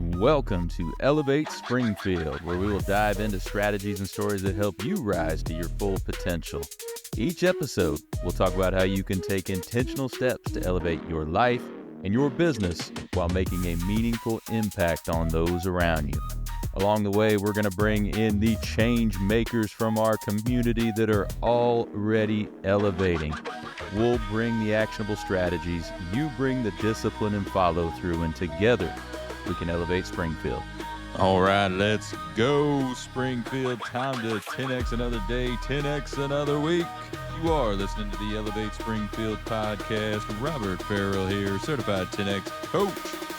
Welcome to Elevate Springfield, where we will dive into strategies and stories that help you rise to your full potential. Each episode, we'll talk about how you can take intentional steps to elevate your life and your business while making a meaningful impact on those around you. Along the way, we're going to bring in the change makers from our community that are already elevating. We'll bring the actionable strategies, you bring the discipline and follow through, and together we can elevate Springfield. All right, let's go, Springfield. Time to 10X another day, 10X another week. You are listening to the Elevate Springfield podcast. Robert Ferriell here, certified 10X coach,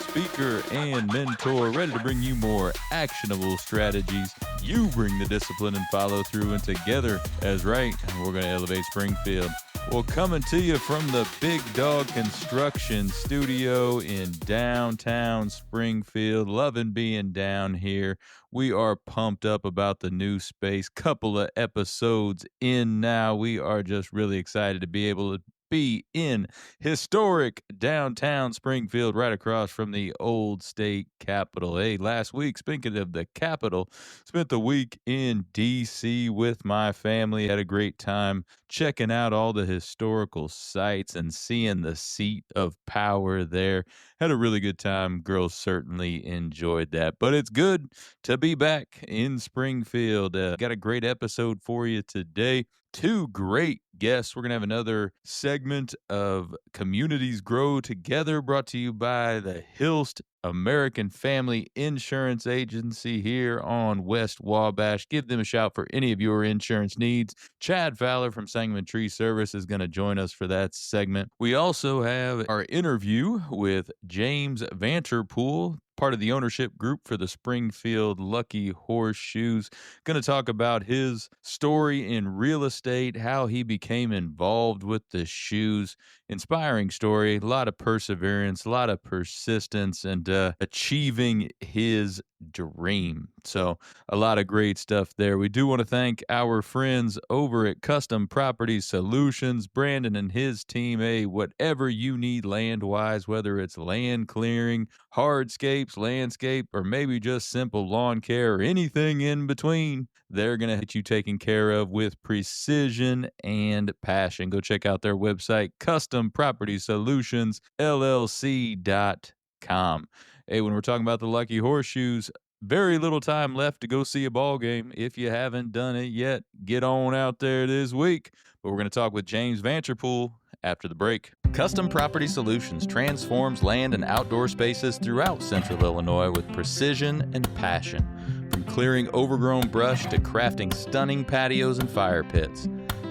speaker, and mentor, ready to bring you more actionable strategies. You bring the discipline and follow through, and together, as right, we're going to elevate Springfield. Well, coming to you from the Big Dog Construction Studio in downtown Springfield. Loving being down here. We are pumped up about the new space. Couple of episodes in now. We are just really excited to be able to be in historic downtown Springfield, right across from the old state capitol. Hey, last week, speaking of the capitol, spent the week in D.C. with my family. Had a great time checking out all the historical sites and seeing the seat of power there. Had a really good time. Girls certainly enjoyed that. But it's good to be back in Springfield. Got a great episode for you today. Two great guests. We're going to have another segment of Communities Grow Together, brought to you by the Hilst American Family Insurance Agency here on West Wabash. Give them a shout for any of your insurance needs. Chad Fowler from Sangamon Tree Service is going to join us for that segment. We also have our interview with James Vanterpool, part of the ownership group for the Springfield Lucky Horseshoes. Going to talk about his story in real estate, how he became involved with the shoes. Inspiring story, a lot of perseverance, a lot of persistence, and achieving his dream. So a lot of great stuff there. We do want to thank our friends over at Custom Property Solutions, Brandon and his team. Hey, whatever you need land-wise, whether it's land clearing, hardscapes, landscape, or maybe just simple lawn care or anything in between, they're going to get you taken care of with precision and passion. Go check out their website, custompropertysolutions.llc.com. Hey, when we're talking about the Lucky Horseshoes, very little time left to go see a ball game. If you haven't done it yet, get on out there this week. But we're going to talk with James Vanterpool after the break. Custom Property Solutions transforms land and outdoor spaces throughout Central Illinois with precision and passion. From clearing overgrown brush to crafting stunning patios and fire pits.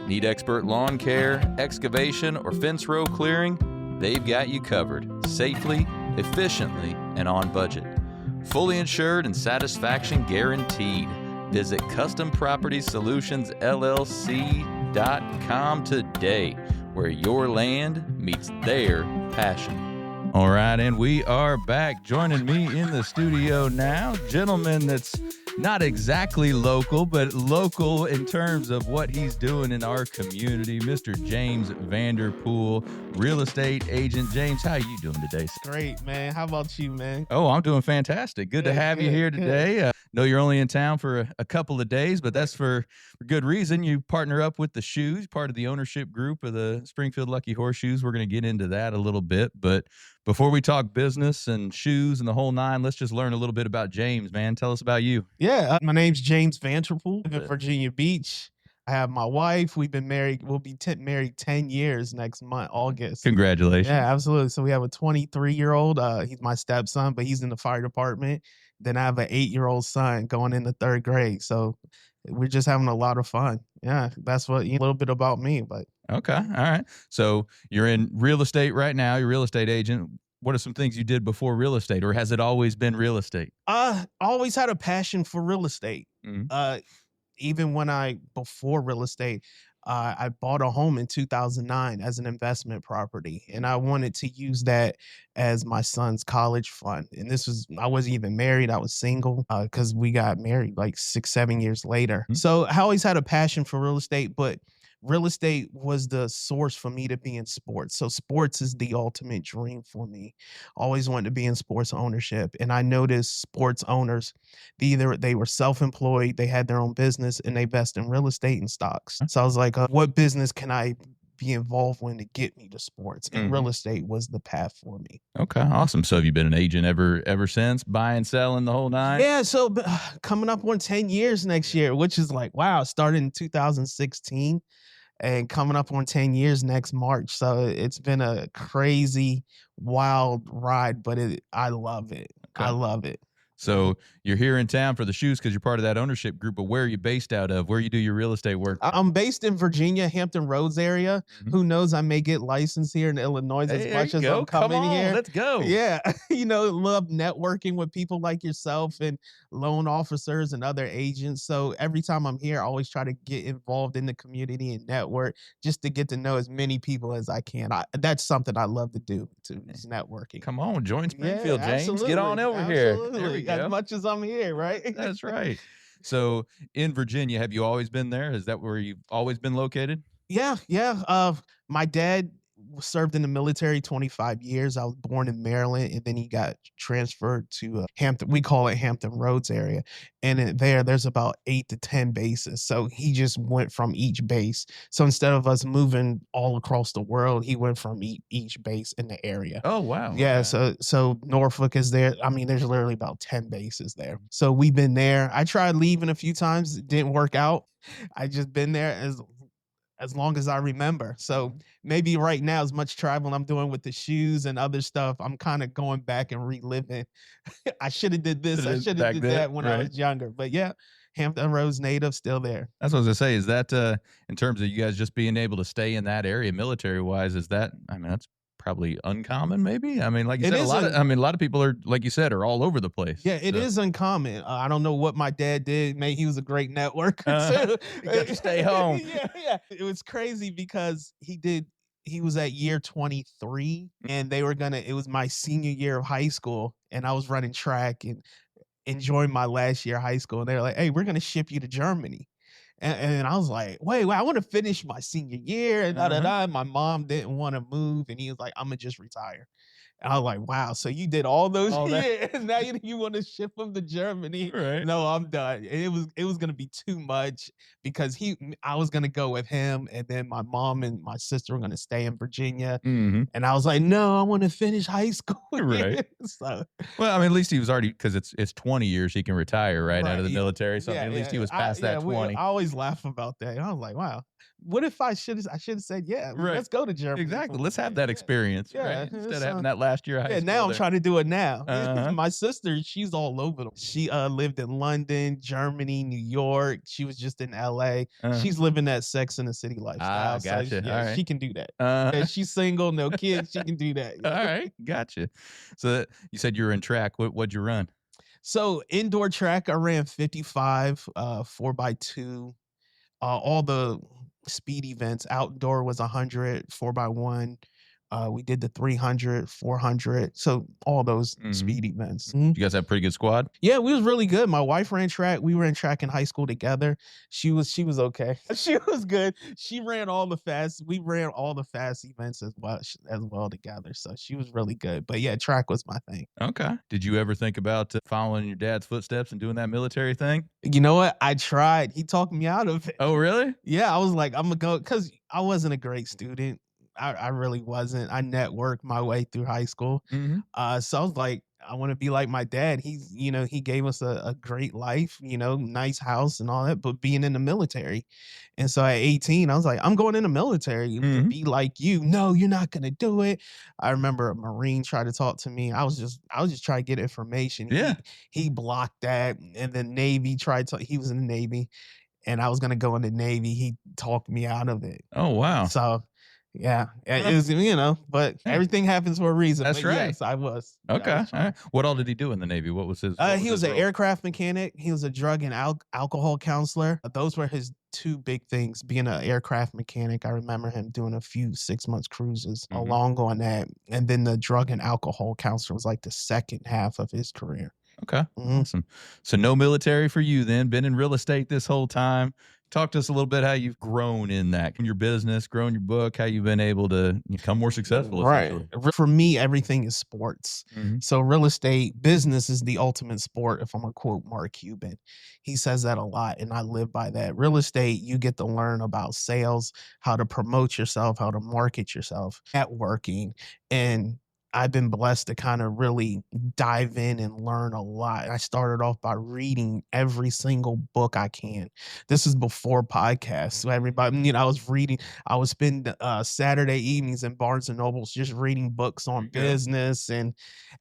Need expert lawn care, excavation, or fence row clearing? They've got you covered, safely, efficiently, and on budget. Fully insured and satisfaction guaranteed. Visit CustomPropertySolutionsLLC.com today, where your land meets their passion. All right, and we are back. Joining me in the studio now, gentleman that's not exactly local, but local in terms of what he's doing in our community, Mr. James Vanterpool, real estate agent. James, how are you doing today, sir? Great, man. How about you, man? Oh, I'm doing fantastic. Good to have you here today. Know you're only in town for a couple of days, but that's for good reason. You partner up with the Shoes, part of the ownership group of the Springfield Lucky Horseshoes. We're going to get into that a little bit, but before we talk business and shoes and the whole nine, let's just learn a little bit about James, man. Tell us about you. Yeah, my name's James Vanterpool. I live in Virginia Beach. I have my wife. We've been married. We'll be married 10 years next month, August. Congratulations. Yeah, absolutely. So we have a 23-year-old. He's my stepson, but he's in the fire department. Then I have an 8-year-old son going into 3rd grade. So we're just having a lot of fun. Yeah, that's a little bit about me. But okay, all right. So you're in real estate right now. You're a real estate agent. What are some things you did before real estate, or has it always been real estate? I always had a passion for real estate. Mm-hmm. Even before real estate, I bought a home in 2009 as an investment property, and I wanted to use that as my son's college fund. And I wasn't even married. I was single because we got married like 6-7 years later. Mm-hmm. So I always had a passion for real estate, but real estate was the source for me to be in sports. So sports is the ultimate dream for me. Always wanted to be in sports ownership. And I noticed sports owners, either they were self-employed, they had their own business, and they invest in real estate and stocks. So I was like, what business can I be involved with to get me to sports? And real estate was the path for me. Okay, awesome. So have you been an agent ever since, buying, selling the whole nine? Yeah, so coming up on 10 years next year, which is like, wow, started in 2016 and coming up on 10 years next March. So it's been a crazy, wild ride, but I love it. I Okay. love it. So you're here in town for the shoes because you're part of that ownership group, but where are you based out of? Where you do your real estate work? I'm based in Virginia, Hampton Roads area. Mhm. Who knows? I may get licensed here in Illinois Hey, as there much you as go. I'm Come coming on, here. let's go. Yeah, love networking with people like yourself and loan officers and other agents. So every time I'm here, I always try to get involved in the community and network just to get to know as many people as I can. That's something I love to do, is networking. Come on, join Yeah, Springfield, James. Get on over here. There we absolutely. go. As much as I'm here, right? That's right. So in Virginia, have you always been there? Is that where you've always been located? Yeah, yeah. My dad served in the military 25 years. I was born in Maryland, and then he got transferred to Hampton. We call it Hampton Roads area, and there's about 8 to 10 bases. So he just went from each base. So instead of us moving all across the world, he went from each base in the area. Oh, wow. Yeah, Okay. so Norfolk is there. I mean, there's literally about 10 bases there. So we've been there. I tried leaving a few times, it didn't work out. I just been there as long as I remember. So maybe right now, as much traveling I'm doing with the shoes and other stuff, I'm kind of going back and reliving. I should have did this. I should have Back did then, that when I right. was younger. But yeah, Hampton Roads native, still there. That's what I was gonna say. Is that in terms of you guys just being able to stay in that area military wise, is that, I mean, that's probably uncommon, maybe? I mean, like you It said, is a lot of people are, like you said, are all over the place. Yeah, it So, is uncommon. I don't know what my dad did. Maybe he was a great networker too. you got to stay home. Yeah, yeah. It was crazy because he was at year 23 and they were gonna it was my senior year of high school and I was running track and enjoying my last year of high school. And they're like, hey, we're gonna ship you to Germany. And I was like, wait, I want to finish my senior year and da da da. My mom didn't want to move, and he was like, I'm gonna just retire. And I was like, wow, so you did all those All that. years. Now you want to ship him to Germany. Right. No, I'm done. And it was gonna be too much because I was gonna go with him, and then my mom and my sister were gonna stay in Virginia. Mhm. And I was like, no, I want to finish high school. Right. here." So Well, I mean, at least he was already, because it's 20 years he can retire out right, of the yeah. military. So I mean, at least he was past that 20. I always laugh about that. I was like, wow, what if I should have said, yeah, Right. let's go to Germany. Exactly. Let's have that experience, Yeah, right? Instead of so having that last year of high yeah, school. now I'm there. trying to do it now. Uh-huh. My sister, she's all over. She lived in London, Germany, New York. She was just in LA. Uh-huh. She's living that Sex in the City lifestyle. Gotcha. So, yeah, All right. she can do that. Uh-huh. And she's single, no kids. She can do that. All right, gotcha. So you said you were in track. What'd you run? So indoor track, I ran 55, 4x2, all the speed events. Outdoor was 100, 4x1. We did the 300, 400. So all those speed events. You guys have a pretty good squad. Yeah, we was really good. My wife ran track. We ran track in high school together. She was okay. She was good. She ran all the fast. We ran all the fast events as well together. So she was really good. But yeah, track was my thing. Okay. Did you ever think about following your dad's footsteps and doing that military thing? You know what? I tried. He talked me out of it. Oh, really? Yeah, I was like, I'm gonna go because I wasn't a great student. I really wasn't. I networked my way through high school. So I was like, I want to be like my dad. He gave us a great life, nice house and all that, but being in the military. And so at 18, I was like, I'm going in the military to be like you. No, you're not gonna do it. I remember a Marine tried to talk to me. I was just trying to get information. Yeah. He blocked that. And then Navy he was in the Navy and I was gonna go in the Navy. He talked me out of it. Oh, wow. So yeah, it was, but everything happens for a reason. That's But right. yes, I was. Yeah, I Okay. was All right. What all did he do in the Navy? What was his? He was his an role? aircraft mechanic. He was a drug and alcohol counselor. Those were his two big things. Being an aircraft mechanic, I remember him doing a few 6 months cruises along on that. And then the drug and alcohol counselor was like the second half of his career. Okay. Awesome. So no military for you then. Been in real estate this whole time. Talk to us a little bit how you've grown in that, in your business, grown your book, how you've been able to become more successful, essentially. For me, everything is sports. Mm-hmm. So real estate business is the ultimate sport. If I'm gonna quote Mark Cuban, he says that a lot, and I live by that. Real estate, you get to learn about sales, how to promote yourself, how to market yourself, networking, and I've been blessed to kind of really dive in and learn a lot. I started off by reading every single book I can. This is before podcasts. So everybody, I was reading. I would spend Saturday evenings in Barnes and Nobles just reading books on business and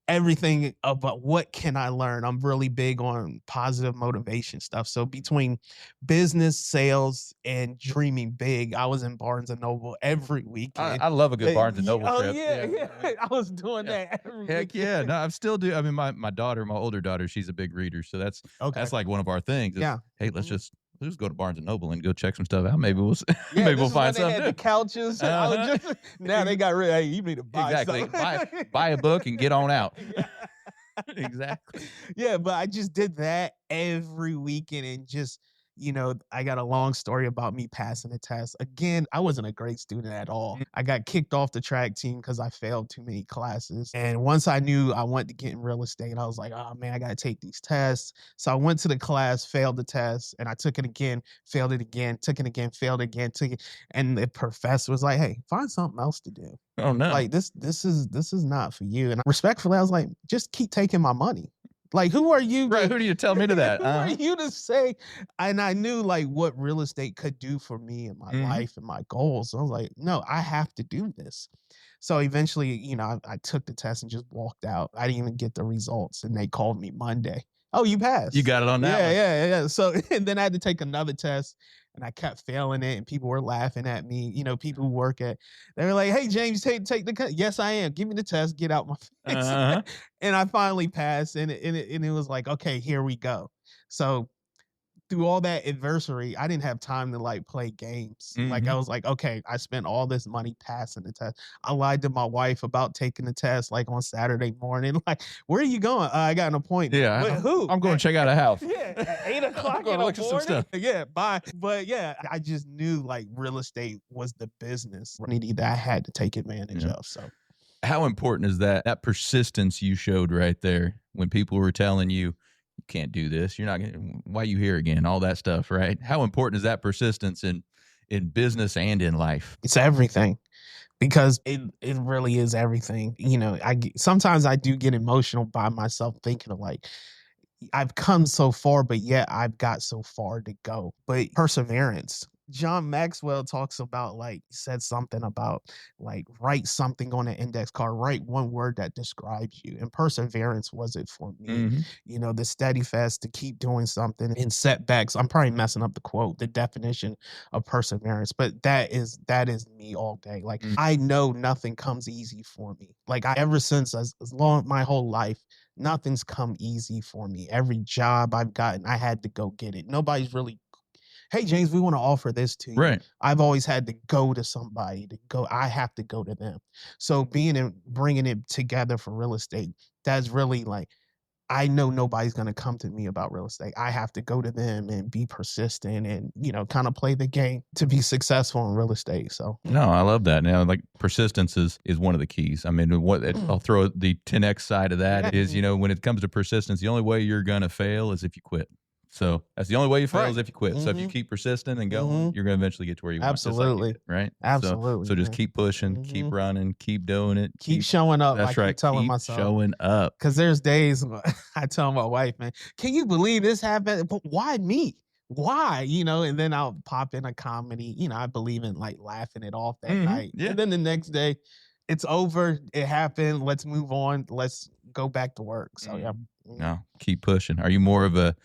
everything about what can I learn. I'm really big on positive motivation stuff. So between business, sales, and dreaming big, I was in Barnes and Noble every weekend. I love a good Barnes and Noble trip. Yeah. I was doing that every Heck weekend. yeah. No, I still do. I mean, my daughter, my older daughter, she's a big reader. So that's like one of our things. Is, Yeah. Hey, let's just go to Barnes and Noble and go check some stuff out. Maybe we'll maybe we'll find something. They had the couches. I was just, now they got rid of, hey, you need to buy something. Buy a book and get on out. Exactly. Yeah, but I just did that every weekend and just, I got a long story about me passing the test. Again, I wasn't a great student at all. I got kicked off the track team because I failed too many classes. And once I knew I wanted to get in real estate, I was like, oh man, I got to take these tests. So I went to the class, failed the test, and I took it again, failed it again, took it again, failed again, took it. And the professor was like, hey, find something else to do. Oh no. Like this is not for you. And respectfully, I was like, just keep taking my money. Like, who are you? Right, who do you tell me to that? Who are you to say? And I knew like what real estate could do for me and my life and my goals. So I was like, no, I have to do this. So eventually, I took the test and just walked out. I didn't even get the results, and they called me Monday. Oh, you passed. You got it on that one. Yeah. So and then I had to take another test, and I kept failing it, and people were laughing at me. People who work they were like, "Hey, James, take the yes, I am. Give me the test. Get out my face." And I finally passed, and it was like, okay, here we go. So through all that adversity, I didn't have time to like play games. Like I was like, okay, I spent all this money passing the test. I lied to my wife about taking the test like on Saturday morning. Like, where are you going? I got an appointment. Yeah. With who? I'm going to check out a house. Yeah. At 8 o'clock I'm going to look at some stuff. Yeah, bye. But yeah, I just knew like real estate was the business that I had to take advantage of. So how important is that persistence you showed right there when people were telling you, you can't do this, you're not going, why are you here again, all that stuff, right? How important is that persistence in business and in life? It's everything, because it really is everything. Sometimes I do get emotional by myself thinking of like, I've come so far, but yet I've got so far to go. But perseverance. John Maxwell talks about said something about write something on an index card, write one word that describes you. And perseverance was it for me. The steadfast to keep doing something in setbacks. I'm probably messing up the quote, the definition of perseverance, but that is me all day. I know nothing comes easy for me. Ever since as long my whole life, nothing's come easy for me. Every job I've gotten, I had to go get it. Nobody's really, hey, James, we want to offer this to you. Right. I've always had to go to somebody I have to go to them. So bringing it together for real estate, that's really I know nobody's going to come to me about real estate. I have to go to them and be persistent and, kind of play the game to be successful in real estate. So, no, I love that. Now, persistence is one of the keys. I mean, I'll throw the 10X side of that is, when it comes to persistence, the only way you're going to fail is if you quit. So that's the only way you fail is if you quit. So if you keep persistent and going, you're going to eventually get to where you want. Absolutely. Right? Absolutely. So just keep pushing, keep running, keep doing it. Keep showing up. That's right. Keep telling keep myself. Showing up. Because there's days I tell my wife, man, can you believe this happened? But why me? Why? And then I'll pop in a comedy. I believe in laughing it off that night. Yeah. And then the next day, it's over. It happened. Let's move on. Let's go back to work. So yeah. No, keep pushing. Are you more of a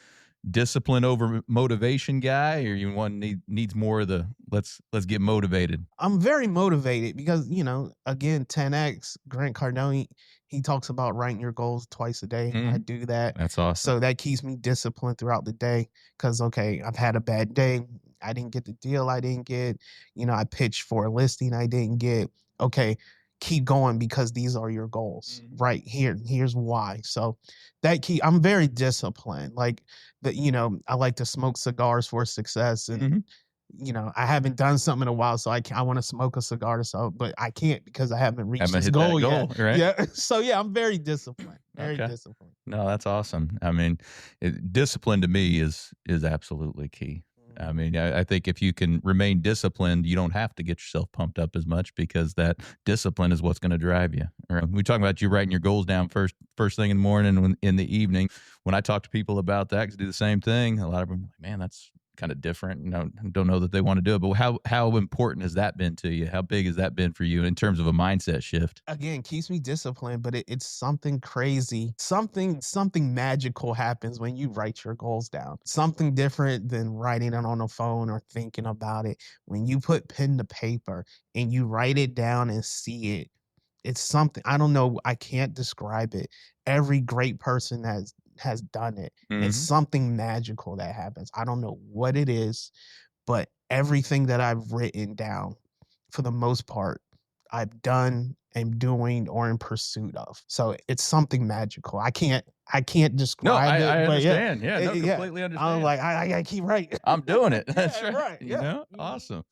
discipline over motivation guy, or you one needs more of the let's get motivated? I'm very motivated because again, 10X Grant Cardone, he talks about writing your goals twice a day. I do that. That's awesome. So that keeps me disciplined throughout the day because okay, I've had a bad day. I didn't get the deal I didn't get. I pitched for a listing I didn't get. Okay, keep going because these are your goals Mhm. right here. Here's why. So I'm very disciplined. Like I like to smoke cigars for success. And Mhm. I haven't done something in a while, so I want to smoke a cigar, so but I can't because I haven't reached Haven't this hit that goal yet. goal, right? Yeah. So yeah, I'm very disciplined. Very Okay. disciplined. No, that's awesome. I mean, discipline to me is absolutely key. I Mhm. mean, I think if you can remain disciplined, you don't have to get yourself pumped up as much because that discipline is what's going to drive you. We talk about you writing your goals down first thing in the morning and in the evening. When I talk to people about that, 'cause I do the same thing. A lot of them, like, man, that's kind of different. Don't know that they want to do it. But how important has that been to you? How big has that been for you in terms of a mindset shift? Again, keeps me disciplined, but it's something crazy. Something magical happens when you write your goals down. Something different than writing it on a phone or thinking about it. When you put pen to paper and you write it down and see it, it's something I don't know, I can't describe it. Every great person has done it. It's Hmm. something magical that happens. I don't know what it is, but everything that I've written down, for the most part, I've done, am doing, or in pursuit of. So it's something magical. I can't No, describe I it, but yeah, understand. Yeah, no, yeah. completely I'm understand. like, I gotta keep writing. I'm doing it. That's Yeah, right. right. Yeah. Mhm. Awesome.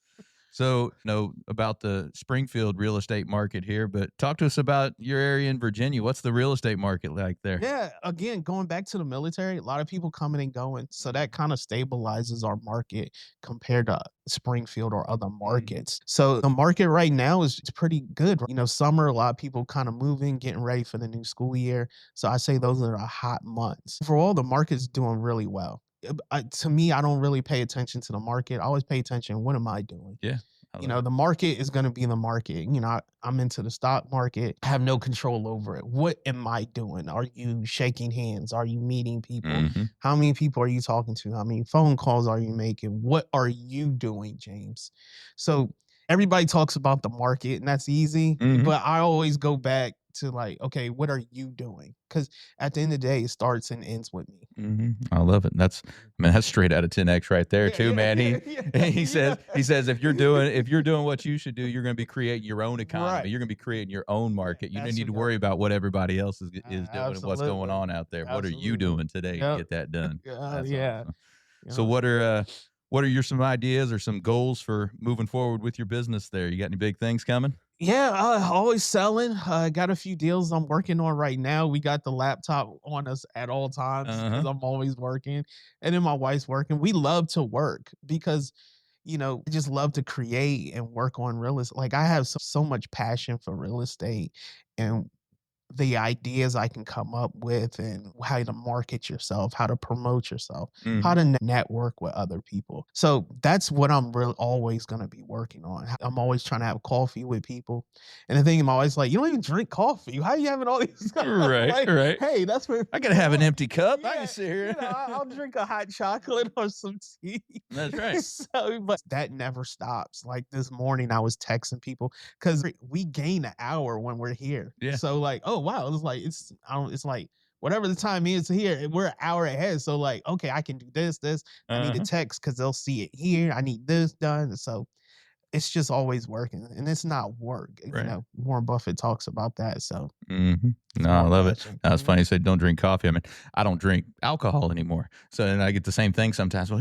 So, know about the Springfield real estate market here, but talk to us about your area in Virginia. What's the real estate market like there? Yeah, again, going back to the military, a lot of people coming and going, so that Mhm. kind of stabilizes our market compared to Springfield or other Mhm. markets. So the market right now is it's pretty good. Summer, a lot of people kind of moving, getting ready for the new school year. So I say those are the hot months. Overall, the market's doing really well. To me, I don't really pay attention to the market. I always pay attention, what am I doing? Yeah, I love it. The market is going to be the market. I'm into the stock market. I have no control over it. What am I doing? Are you shaking hands? Are you meeting people? Mhm. How many people are you talking to? How many phone calls are you making? What are you doing, James? So everybody talks about the market, and that's easy. Mhm. But I always go back to like, okay, what are you doing? Because at the end of the day, it starts and ends with me. Mhm. I love it. That's straight out of 10X right there Yeah, too, yeah, man. yeah, He yeah, yeah. he says if you're doing what you should do, you're going to be creating your own economy. Right. You're going to be creating your own Yeah, market. You don't that's need what to got worry about what everybody else is doing and what's going absolutely. on out there. What are you Absolutely. doing today to Yep. get that done? That's Yeah. awesome. So Yeah. what are your some ideas or some goals for moving forward with your business there? You got any big things coming? Yeah, always selling. Got a few deals I'm working on right now. We got the laptop on us at all times Uh-huh. because I'm always working. And then my wife's working. We love to work because, I just love to create and work on real estate. Like I have so much passion for real estate and the ideas I can come up with and how to market yourself, how to promote yourself, how Mhm. to network with other people. So that's what I'm really always going to be working on. I'm always trying to have coffee with people. And the thing I'm always like, you don't even drink coffee. How are you having all these? Right, Like, right. hey, that's what I gotta people have an want. empty cup. I can Yeah, sit here. I'll drink a hot chocolate or some tea. That's right. So, but that never stops. Like this morning, I was texting people because we gain an hour when we're here. Yeah. So like, oh wow, it's like whatever the time is here, we're an hour ahead. So like, okay, I can do this. I need a Uh-huh. text because they'll see it here. I need this done. So it's just always working, and it's not work. Right. Warren Buffett talks about that. So Mhm. it's No, I more love it. passion. That's Mhm. funny you said don't drink coffee. I mean, I don't drink alcohol anymore. So then I get the same thing sometimes. Well,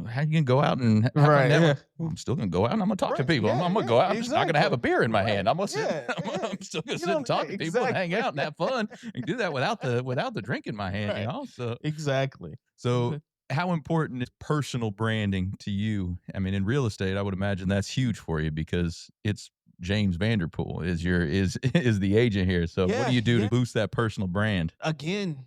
how you gonna go out and have fun Right. Yeah. network? Well, I'm still gonna go out and I'm gonna talk to Right. people. I'm, Yeah. I'm gonna Yeah. go out. I'm just not gonna have a Exactly. beer in my Right. hand. I'm gonna sit. Yeah. Yeah. I'm still gonna sit and talk to people and hang Exactly. out and have fun and do that without the drink in my hand. Right. So Exactly. so how important is personal branding to you? I mean, in real estate, I would imagine that's huge for you because it's James Vanterpool is your is is the agent here. So what do Yeah. you do to Yeah. boost that personal brand? Again,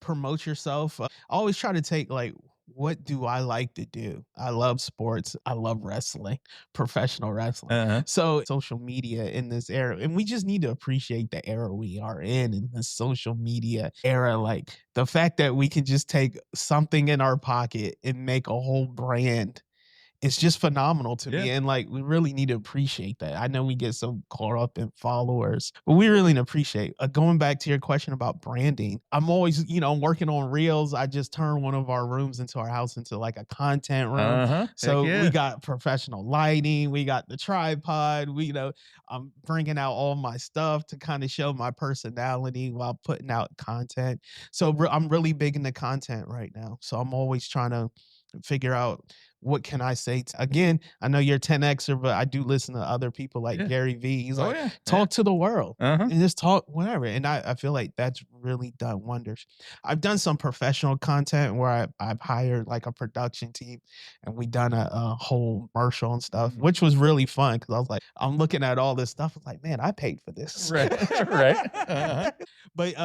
promote yourself. I always try to take like, what do I like to do? I love sports. I love wrestling, professional wrestling. Uh-huh. So social media in this era, and we just need to appreciate the era we are in the social media era. Like the fact that we can just take something in our pocket and make a whole brand it's just phenomenal to Yeah. me, and, like, we really need to appreciate that. I know we get so caught up in followers, but we really need to appreciate going back to your question about branding, I'm always, working on reels. I just turned one of our rooms into our house into, like, a content room. Uh-huh. Heck So, we yeah. got professional lighting, we got the tripod, I'm bringing out all my stuff to kinda show my personality while putting out content. So, I'm really big into content right now, so I'm always trying to figure out what can I say? Again, I know you're a 10Xer, but I do listen to other people like Yeah. Gary Vee. He's Oh, like, yeah. Yeah. talk to the world Uh-huh. and just talk whatever. And I feel like that's really done wonders. I've done some professional content where I've hired like a production team and we done a whole commercial and stuff, Mhm. which was really fun because I was like, I'm looking at all this stuff. I was like, man, I paid for this. Right. Right. Uh-huh. But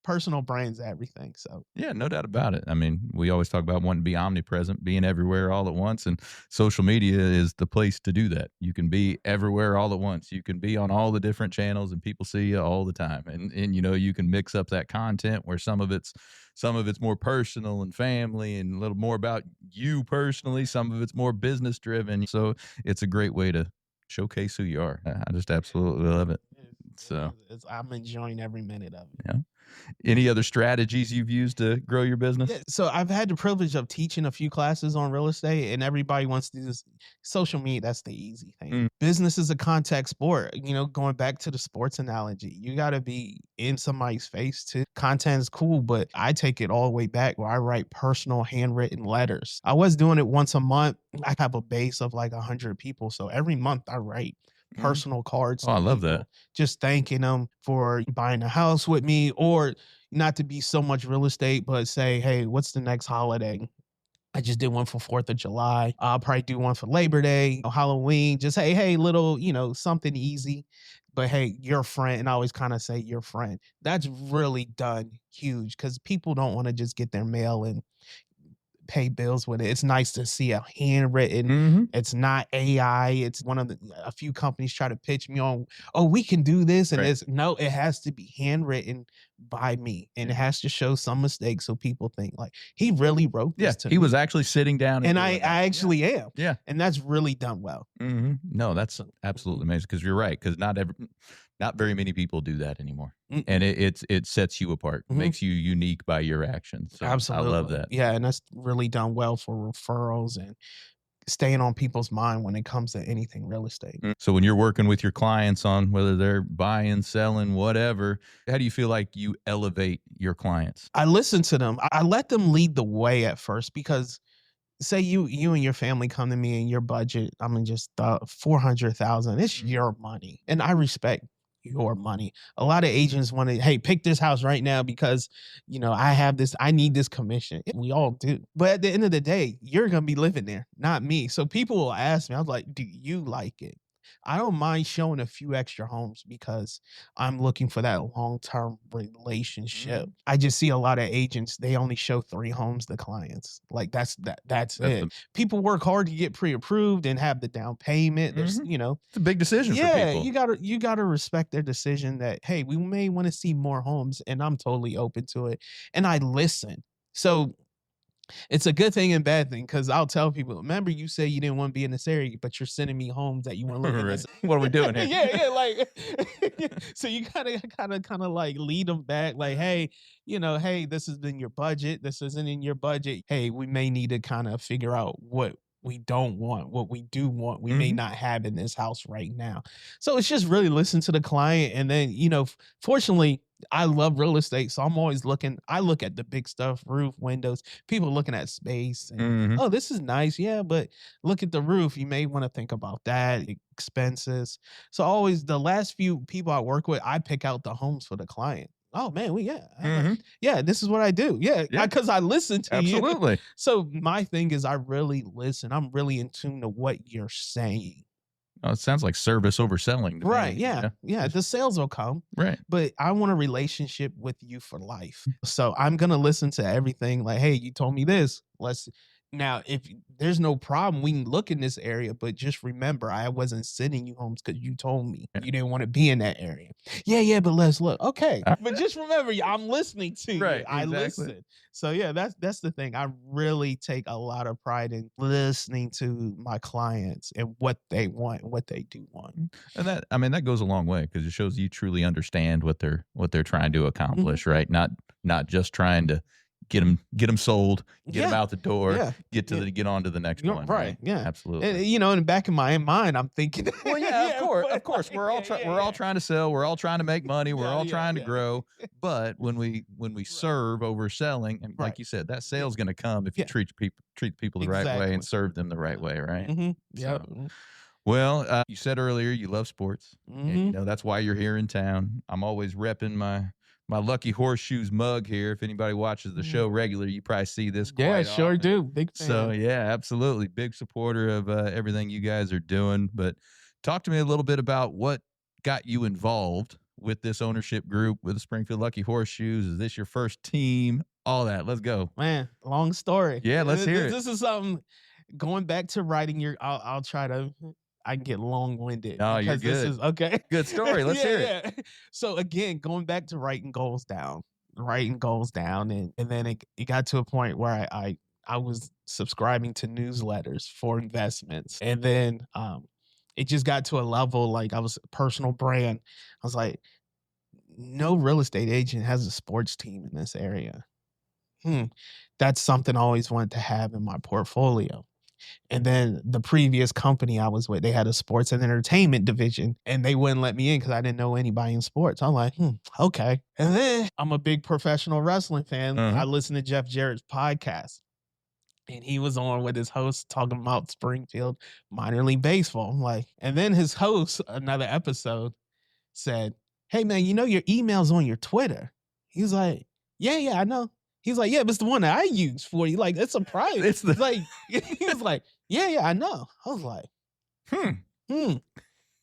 personal brand's everything. So Yeah, no doubt about it. I mean, we always talk about wanting to be omnipresent, being everywhere all at once, and social media is the place to do that. You can be everywhere all at once. You can be on all the different channels, and people see you all the time. And you can mix up that content where some of it's more personal and family, and a little more about you personally. Some of it's more business driven. So it's a great way to showcase who you are. I just absolutely love it. So I'm enjoying every minute of it. yeah. Any other strategies you've used to grow your business? Yeah, so I've had the privilege of teaching a few classes on real estate, and everybody wants to do this social media. That's the easy thing. Mm. Business is a contact sport. Going back to the sports analogy, you got to be in somebody's face too. Content is cool, but I take it all the way back where I write personal handwritten letters. I was doing it once a month. I have a base of like 100 people, so every month I write Mhm. personal cards Oh, to I love people, that. just thanking them for buying a house with me, or not to be so much real estate, but say, hey, what's the next holiday? I just did one for 4th of July. I'll probably do one for Labor Day, Halloween. Just hey, little, something easy. But hey, your friend, and I always kind of say your friend. That's really done huge because people don't want to just get their mail and pay bills with it. It's nice to see a handwritten. Mhm. It's not AI. It's one of a few companies try to pitch me on, oh, we can do this and Right. this. No, it has to be handwritten by me, and Yeah. it has to show some mistakes so people think like he really wrote Yeah, this to he me. was actually sitting down and And doing that. I Yeah. actually am. Yeah. And that's really done well. Mhm. No, that's So absolutely amazing. Because 'cause you're right. Because not very many people do that anymore, and mm-mm. it sets you apart, Mhm. makes you unique by your actions, so I love Absolutely. that. Yeah, and that's really done well for referrals and staying on people's mind when it comes to anything real estate. So when you're working with your clients on whether they're buying, selling, whatever, how do you feel like you elevate your clients? I listen to them. I let them lead the way at first because say you and your family come to me and your budget, I mean, just 400,000. It's Mhm. your money, and I respect your money. A lot of agents want to, hey, pick this house right now because I have this, I need this commission. We all do, but at the end of the day, you're gonna be living there, not me. So people will ask me, I was like, do you like it? I don't mind showing a few extra homes because I'm looking for that long-term relationship. Mhm. I just see a lot of agents, they only show 3 homes to clients. Like that's That's it. People work hard to get pre-approved and have the down payment. There's, Mhm. It's a big decision for yeah, people. you gotta respect their decision that, hey, we may want to see more homes, and I'm totally open to it. And I listen. So it's a good thing and bad thing because I'll tell people, remember you said you didn't want to be in this area, but you're sending me homes that you want to live in Right. this. What are we doing here? Yeah, yeah, like so you gotta kind of like lead them back, like, hey, hey, this has been your budget. This isn't in your budget. Hey, we may need to kind of figure out what we don't want, what we do want, we may Mhm. not have in this house right now. So it's just really listen to the client. And then, fortunately, I love real estate. So I'm always looking, I look at the big stuff, roof, windows, people looking at space and, Mhm. oh, this is nice. Yeah, but look at the roof. You may want to think about that, expenses. So always the last few people I work with, I pick out the homes for the client. Oh man, Mhm. yeah, this is what I do. Yeah, Yeah, because I listen to you. absolutely. So my thing is I really listen. I'm really in tune to what you're saying. Oh, it sounds like service over selling to Right. me, Yeah. Yeah. Just The sales will come, right. but I want a relationship with you for life. So I'm gonna listen to everything. Like, hey, you told me this. Now, if there's no problem, we can look in this area, but just remember, I wasn't sending you homes because you told me Yeah. you didn't want to be in that area. Yeah, yeah, but let's look. Okay, Uh, but just remember, I'm listening to you. right, I exactly. listen. So yeah, that's the thing. I really take a lot of pride in listening to my clients and what they want, what they do want. And that, I mean, that goes a long way because it shows you truly understand what they're trying to accomplish, right? Not just trying to get them sold, get them Yeah, out the door, yeah, yeah. get on to the next You're one, right. right? Yeah. Absolutely. And in the back of my mind, I'm thinking, Well, yeah, yeah, of but course, like, we're all trying to sell, we're all trying to make money, we're yeah, all yeah, trying to yeah. grow. But when we Right, serve over selling, and right. like you said, that Yeah, sale's going to come if you yeah, treat people the right way and exactly. serve them the right way, right? Yeah. So, well, you said earlier you love sports, and Mhm. that's why you're here in town. I'm always repping my Lucky Horseshoes mug here. If anybody watches the show regularly, you probably see this Yeah, quite sure often. do. Big So fan. yeah, absolutely, big supporter of everything you guys are doing. But talk to me a little bit about what got you involved with this ownership group with the Springfield Lucky Horseshoes. Is this your first team? All that. Let's go. Man, long story. Yeah, let's hear it. This is something going back to writing your I'll try to I can get long-winded No, you're because this good. is okay. Good story. Let's Yeah, hear it. yeah. So again, going back to writing goals down and then it got to a point where I was subscribing to newsletters for investments. And then it just got to a level like I was a personal brand. I was like, no real estate agent has a sports team in this area. Hmm. That's something I always wanted to have in my portfolio. And then the previous company I was with, they had a sports and entertainment division, and they wouldn't let me in because I didn't know anybody in sports. I'm like, okay. And then I'm a big professional wrestling fan. Uh-huh. I listen to Jeff Jarrett's podcast, and he was on with his host talking about Springfield minor league baseball. I'm like, and then his host, another episode, said, "Hey man, you know your email's on your Twitter." He's like, "Yeah, yeah, I know." He's like, "Yeah, but it's the one that I use for you. Like, it's a private." It's the Like, he was like, "Yeah, yeah, I know." I was like, hmm. "Hmm."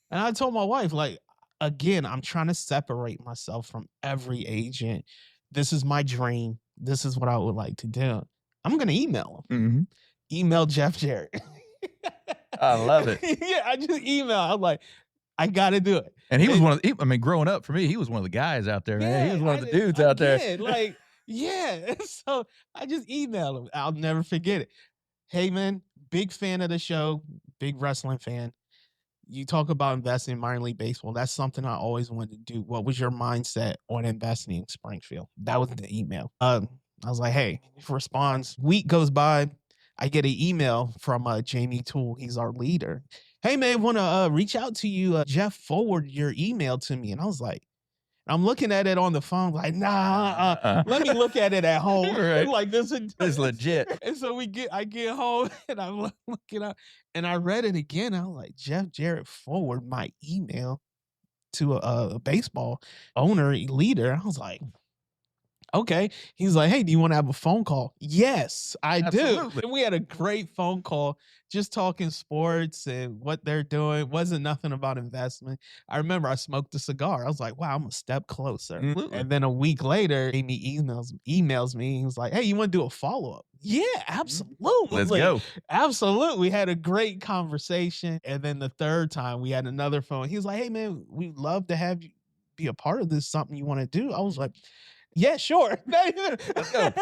And I told my wife, like, again, I'm trying to separate myself from every agent. This is my dream. This is what I would like to do. I'm gonna email him. Mhm. Email Jeff Jarrett. I love it. Yeah, I just email. I'm like, I gotta do it. And he was And one of the, I mean, growing up for me, he was one of the guys out there, man. He was yeah, one of the dudes out there. again, like, yeah. So I just emailed him. I'll never forget it. Hey man, big fan of the show, big wrestling fan. You talk about investing in minor league baseball. That's something I always wanted to do. What was your mindset on investing in Springfield? That was the email. I was like, hey, response. Week goes by. I get an email from Jamie Toole. He's our leader. Hey man, want to reach out to you. Jeff forward your email to me. And I was like, I'm looking at it on the phone, like, nah, let me look at it at home. Right. Like this It's legit. And so I get home and I'm looking up and I read it again. I was like, Jeff Jarrett forward my email to a baseball owner leader. I was like, okay. He's like, hey, do you want to have a phone call? Yes, I do. Absolutely. And we had a great phone call, just talking sports and what they're doing. Wasn't nothing about investment. I remember I smoked a cigar. I was like, wow, I'm a step closer. Absolutely. And then a week later, Amy emails me. He was like, hey, you want to do a follow-up? Yeah, absolutely. Let's go. Absolutely. We had a great conversation. And then the third time we had another phone. He was like, hey man, we'd love to have you be a part of this, something you want to do. I was like, yeah, sure. Let's go.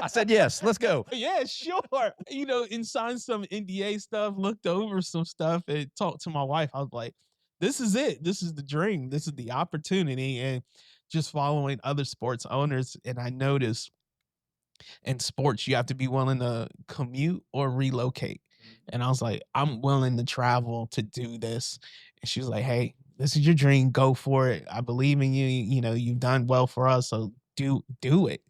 I said yes. Let's go. Yeah, sure. And signed some NDA stuff, looked over some stuff, and talked to my wife. I was like, this is it. This is the dream. This is the opportunity. And just following other sports owners. And I noticed in sports, you have to be willing to commute or relocate. And I was like, I'm willing to travel to do this. And she was like, hey, this is your dream. Go for it. I believe in you. You've done well for us. So do it.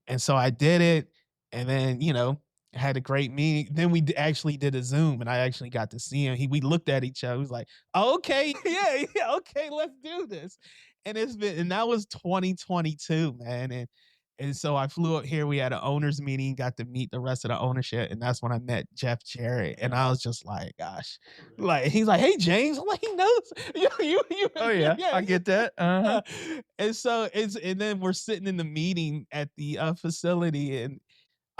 And so I did it. And then, had a great meeting. Then we actually did a Zoom and I actually got to see him. We looked at each other. He was like, oh, okay, yeah, okay, let's do this. And that was 2022, man. And so I flew up here. We had an owners meeting, got to meet the rest of the ownership. And that's when I met Jeff Jarrett. And I was just like, gosh, like, he's like, hey, James. I'm like, he knows. Oh yeah, I get that. Uh-huh. And so and then we're sitting in the meeting at the facility and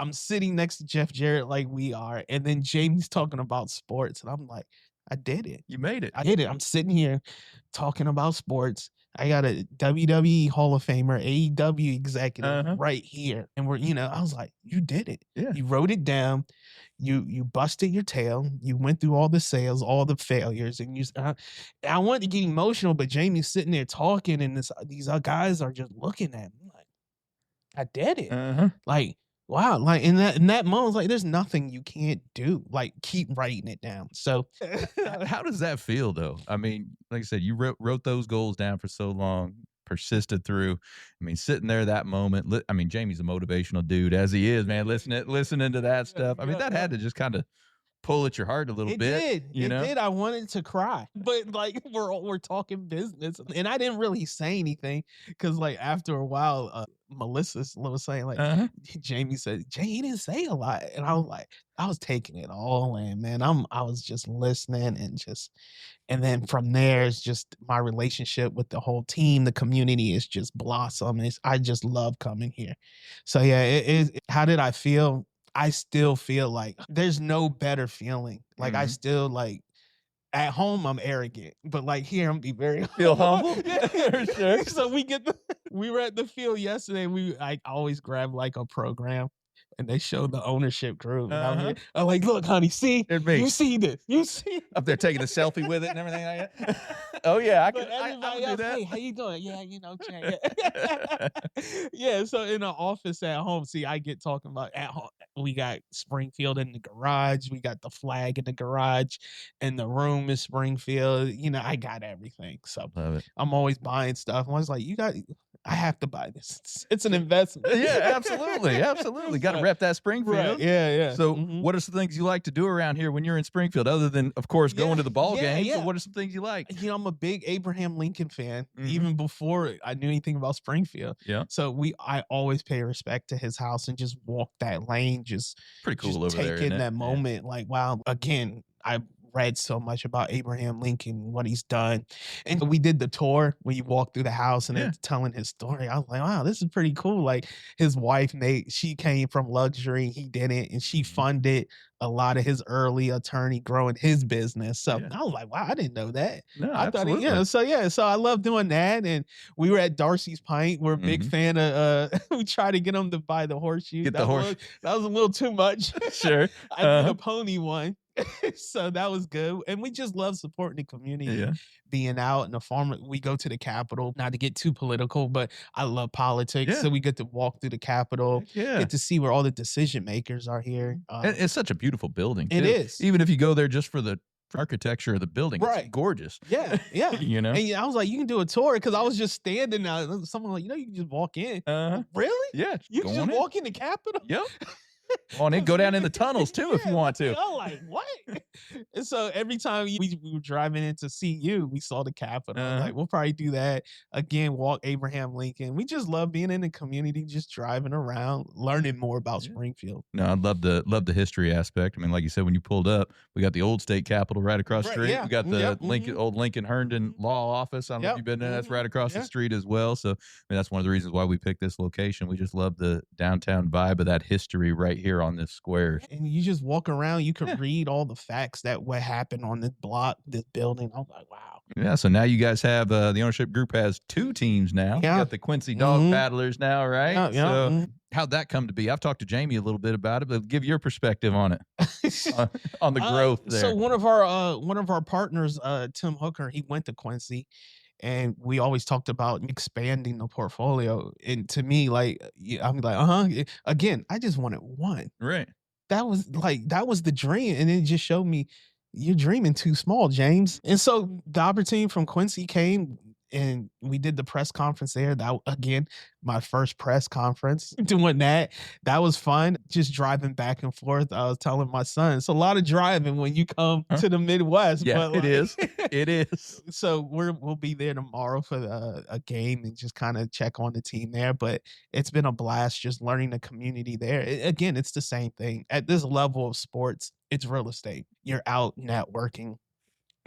I'm sitting next to Jeff Jarrett like we are, and then Jamie's talking about sports, and I'm like, I did it. You made it. I did it. I'm sitting here talking about sports. I got a WWE Hall of Famer, AEW executive right here. And I was like, you did it. Yeah. You wrote it down. You busted your tail. You went through all the sales, all the failures, and I wanted to get emotional, but Jamie's sitting there talking, and these guys are just looking at me like, I did it. Like, wow. Like in that moment, it's like, there's nothing you can't do. Like, keep writing it down. So how does that feel though? I mean, like I said, you wrote those goals down for so long, persisted through. I mean, sitting there that moment. I mean, Jamie's a motivational dude as he is, man. Listening to that stuff. I mean, that had to just kind of pull at your heart a little bit. It did. I wanted to cry, but like we're talking business, and I didn't really say anything because like after a while, Melissa was saying like Jamie said, Jay didn't say a lot, and I was like, I was taking it all in, man. I was just listening and then from there, it's just my relationship with the whole team, the community is just blossoming. I just love coming here. So yeah, it is. How did I feel? I still feel like there's no better feeling. Like I still like at home I'm arrogant, but like here I'm be very feel humble. For sure. So we were at the field yesterday. I always grab like a program and they show the ownership group. And I'm like, look, honey, see, you see this, you see up there taking a selfie with it and everything like that. Oh yeah, I can do that. Hey, how you doing? Yeah, Jay. Yeah. So in the office at home, see, I get talking about at home. We got Springfield in the garage. We got the flag in the garage, and the room is Springfield. I got everything. So love it. I'm always buying stuff. I was like, I have to buy this. It's an investment. Yeah, absolutely. Absolutely. Got to rep that Springfield. Right. Yeah. So what are some things you like to do around here when you're in Springfield, other than, of course, going to the ball games? Yeah. So what are some things you like? I'm a big Abraham Lincoln fan, even before I knew anything about Springfield. Yeah. So I always pay respect to his house and just walk that lane, just pretty cool just over there. Take in that moment. Like, wow, again, I read so much about Abraham Lincoln, what he's done. And we did the tour where you walk through the house and it's telling his story. I was like, wow, this is pretty cool. Like his wife, Nate, she came from luxury. He didn't. And she funded a lot of his early attorney growing his business. So I was like, wow, I didn't know that. No, I absolutely. thought, so I love doing that. And we were at Darcy's Pint. We're a big fan of, we tried to get him to buy the horseshoe. That was a little too much. Sure. I did a pony one. So that was good. And we just love supporting the community, being out in the farm. We go to the Capitol, not to get too political, but I love politics. So we get to walk through the Capitol, get to see where all the decision makers are here. It's such a beautiful building. It is. Even if you go there just for the architecture of the building, it's gorgeous. Yeah. And I was like, you can do a tour because I was just standing there. Someone like, you can just walk in. Really? Yeah. You can just walk in the Capitol? Yep. On it, go down in the tunnels too if you want to. I'm like, what? And so every time we were driving in to see you, we saw the Capitol. Like, we'll probably do that again. Walk Abraham Lincoln. We just love being in the community, just driving around, learning more about Springfield. No, I love the history aspect. I mean, like you saan, when you pulled up, we got the old state capitol right across the street. We got the old Lincoln Herndon Law Office. I don't know if you've been there. That's right across the street as well. So I mean, that's one of the reasons why we picked this location. We just love the downtown vibe of that history right here on this square. And you just walk around, you can read all the facts that what happened on this block, this building. I was like, wow. Yeah, so now you guys have the ownership group has 2 teams now. You got the Quincy Dog Paddlers now, right? So how'd that come to be? I've talked to Jamie a little bit about it, but give your perspective on it, on the growth there. So one of our partners, Tim Hooker, he went to Quincy. And we always talked about expanding the portfolio. And to me, like, I'm like, again, I just wanted one. Right. That was the dream. And it just showed me you're dreaming too small, James. And so the opportunity from Quincy came and we did the press conference there. That, again, my first press conference doing that. That was fun. Just driving back and forth. I was telling my son, it's a lot of driving when you come to the Midwest. Yeah, but it is. It is. So we'll be there tomorrow for a game and just kind of check on the team there. But it's been a blast just learning the community there. Again, it's the same thing. At this level of sports, it's real estate. You're out networking,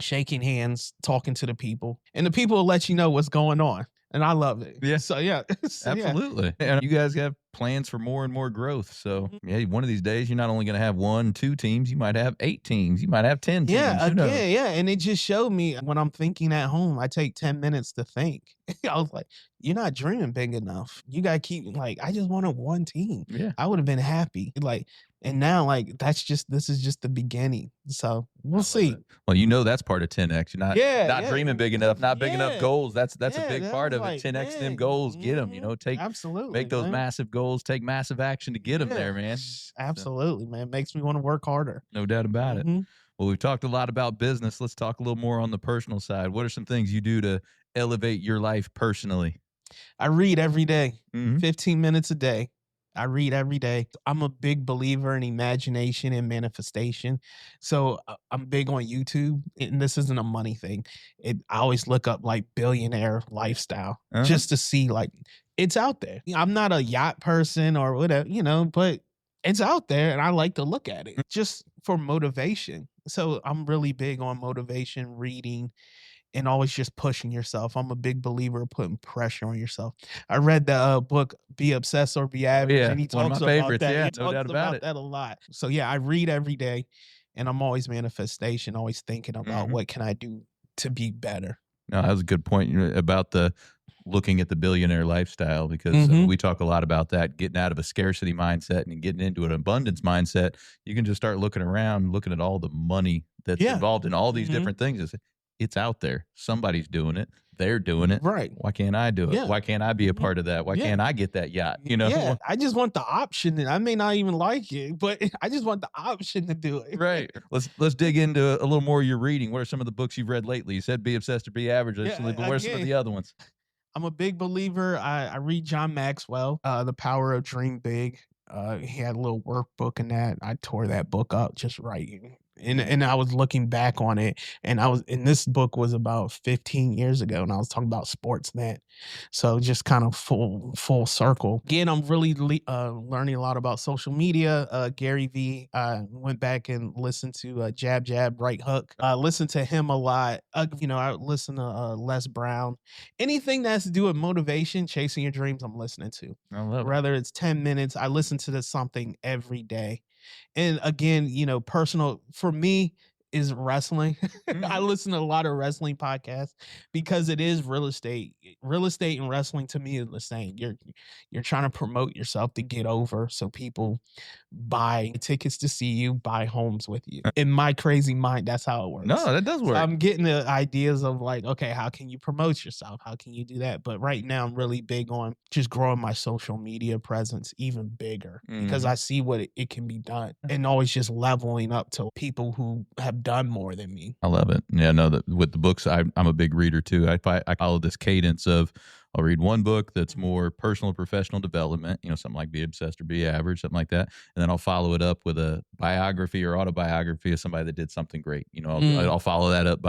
shaking hands, talking to the people, and the people will let you know what's going on. And I love it. Yeah. So, yeah. Absolutely. And you guys have plans for more and more growth. So, Mhm. yeah, one of these days, you're not only going to have 1, 2 teams, you might have 8 teams, you might have 10 Yeah, teams. Who knows? again, yeah, and it just showed me when I'm thinking at home, I take 10 minutes to think. I was like, "You're not dreaming big enough. You gotta keep like, I just wanted one team. Yeah. I would have been happy." Like, and now, like, this is just the beginning. So I we'll love see. it. Well, that's part of 10X. You're not Yeah, not yeah, dreaming big enough, not big enough yeah, goals. That's a yeah. big That part was of it. like, 10X them man, goals, get them. Make absolutely, those man. massive goals, take massive action to get them Yeah, there, man. So, absolutely, man. Makes me want to work harder. no doubt about it. Hmm. Well, we've talked a lot about business. Let's talk a little more on the personal side. What are some things you do to elevate your life personally? I read every day, Mhm. 15 minutes a day. I read every day. I'm a big believer in imagination and manifestation. So I'm big on YouTube, and this isn't a money thing. I always look up like billionaire lifestyle Uh-huh. just to see like it's out there. I'm not a yacht person or whatever, but it's out there and I like to look at it just for motivation. So I'm really big on motivation, reading, and always just pushing yourself. I'm a big believer of putting pressure on yourself. I read the book "Be Obsessed or Be Oh, Average," yeah. and he One of my talks about favorites. that. Yeah, He no doubt talks about about it. that a lot. So yeah, I read every day, and I'm always manifestation, always thinking about Mhm. what can I do to be better. No, that was a good point about the looking at the billionaire lifestyle because Mhm. we talk a lot about that, getting out of a scarcity mindset and getting into an abundance mindset. You can just start looking around, looking at all the money that's Yeah. involved in all these Mhm. different things. It's out there. Somebody's doing it. They're doing it. Right. Why can't I do it? Yeah. Why can't I be a Mhm. part of that? Why Yeah. can't I get that yacht? Yeah. I just want the option, and I may not even like it, but I just want the option to do it. Right. Let's dig into a little more of your reading. What are some of the books you've read lately? You said Be Obsessed or Be Average recently, Yeah. but what are some of Again, the other ones? I'm a big believer. I read John Maxwell, The Power of Dream Big. He had a little workbook in that. I tore that book up just writing. And I was looking back on it, and this book was about 15 years ago, and I was talking about sports then. So just kind of full circle. Again, I'm really learning a lot about social media. Gary V. Went back and listened to Jab Jab Right Hook. Listened to him a lot. I listen to Les Brown. Anything that has to do with motivation, chasing your dreams, I'm listening to. I love it. Whether it's 10 minutes, I listen to this something every day. And again, personal for me is wrestling. I Mhm. listen to a lot of wrestling podcasts because it is real estate. Real estate and wrestling to me is the same. You're trying to promote yourself to get over so people buy tickets to see you, buy homes with you. In my crazy mind, that's how it No, works. that does So work. I'm getting the ideas of like, okay, how can you promote yourself? How can you do that? But right now, I'm really big on just growing my social media presence even bigger because Mhm. I see what it can be done and always just leveling up to people who have done more than me. I love it. Yeah, no, that with the books, I'm a big reader too. I follow this cadence of I'll read one book that's more personal, professional development, something like Be Obsessed or Be Average, something like that, and then I'll follow it up with a biography or autobiography of somebody that did something great. Mm. I'll follow that up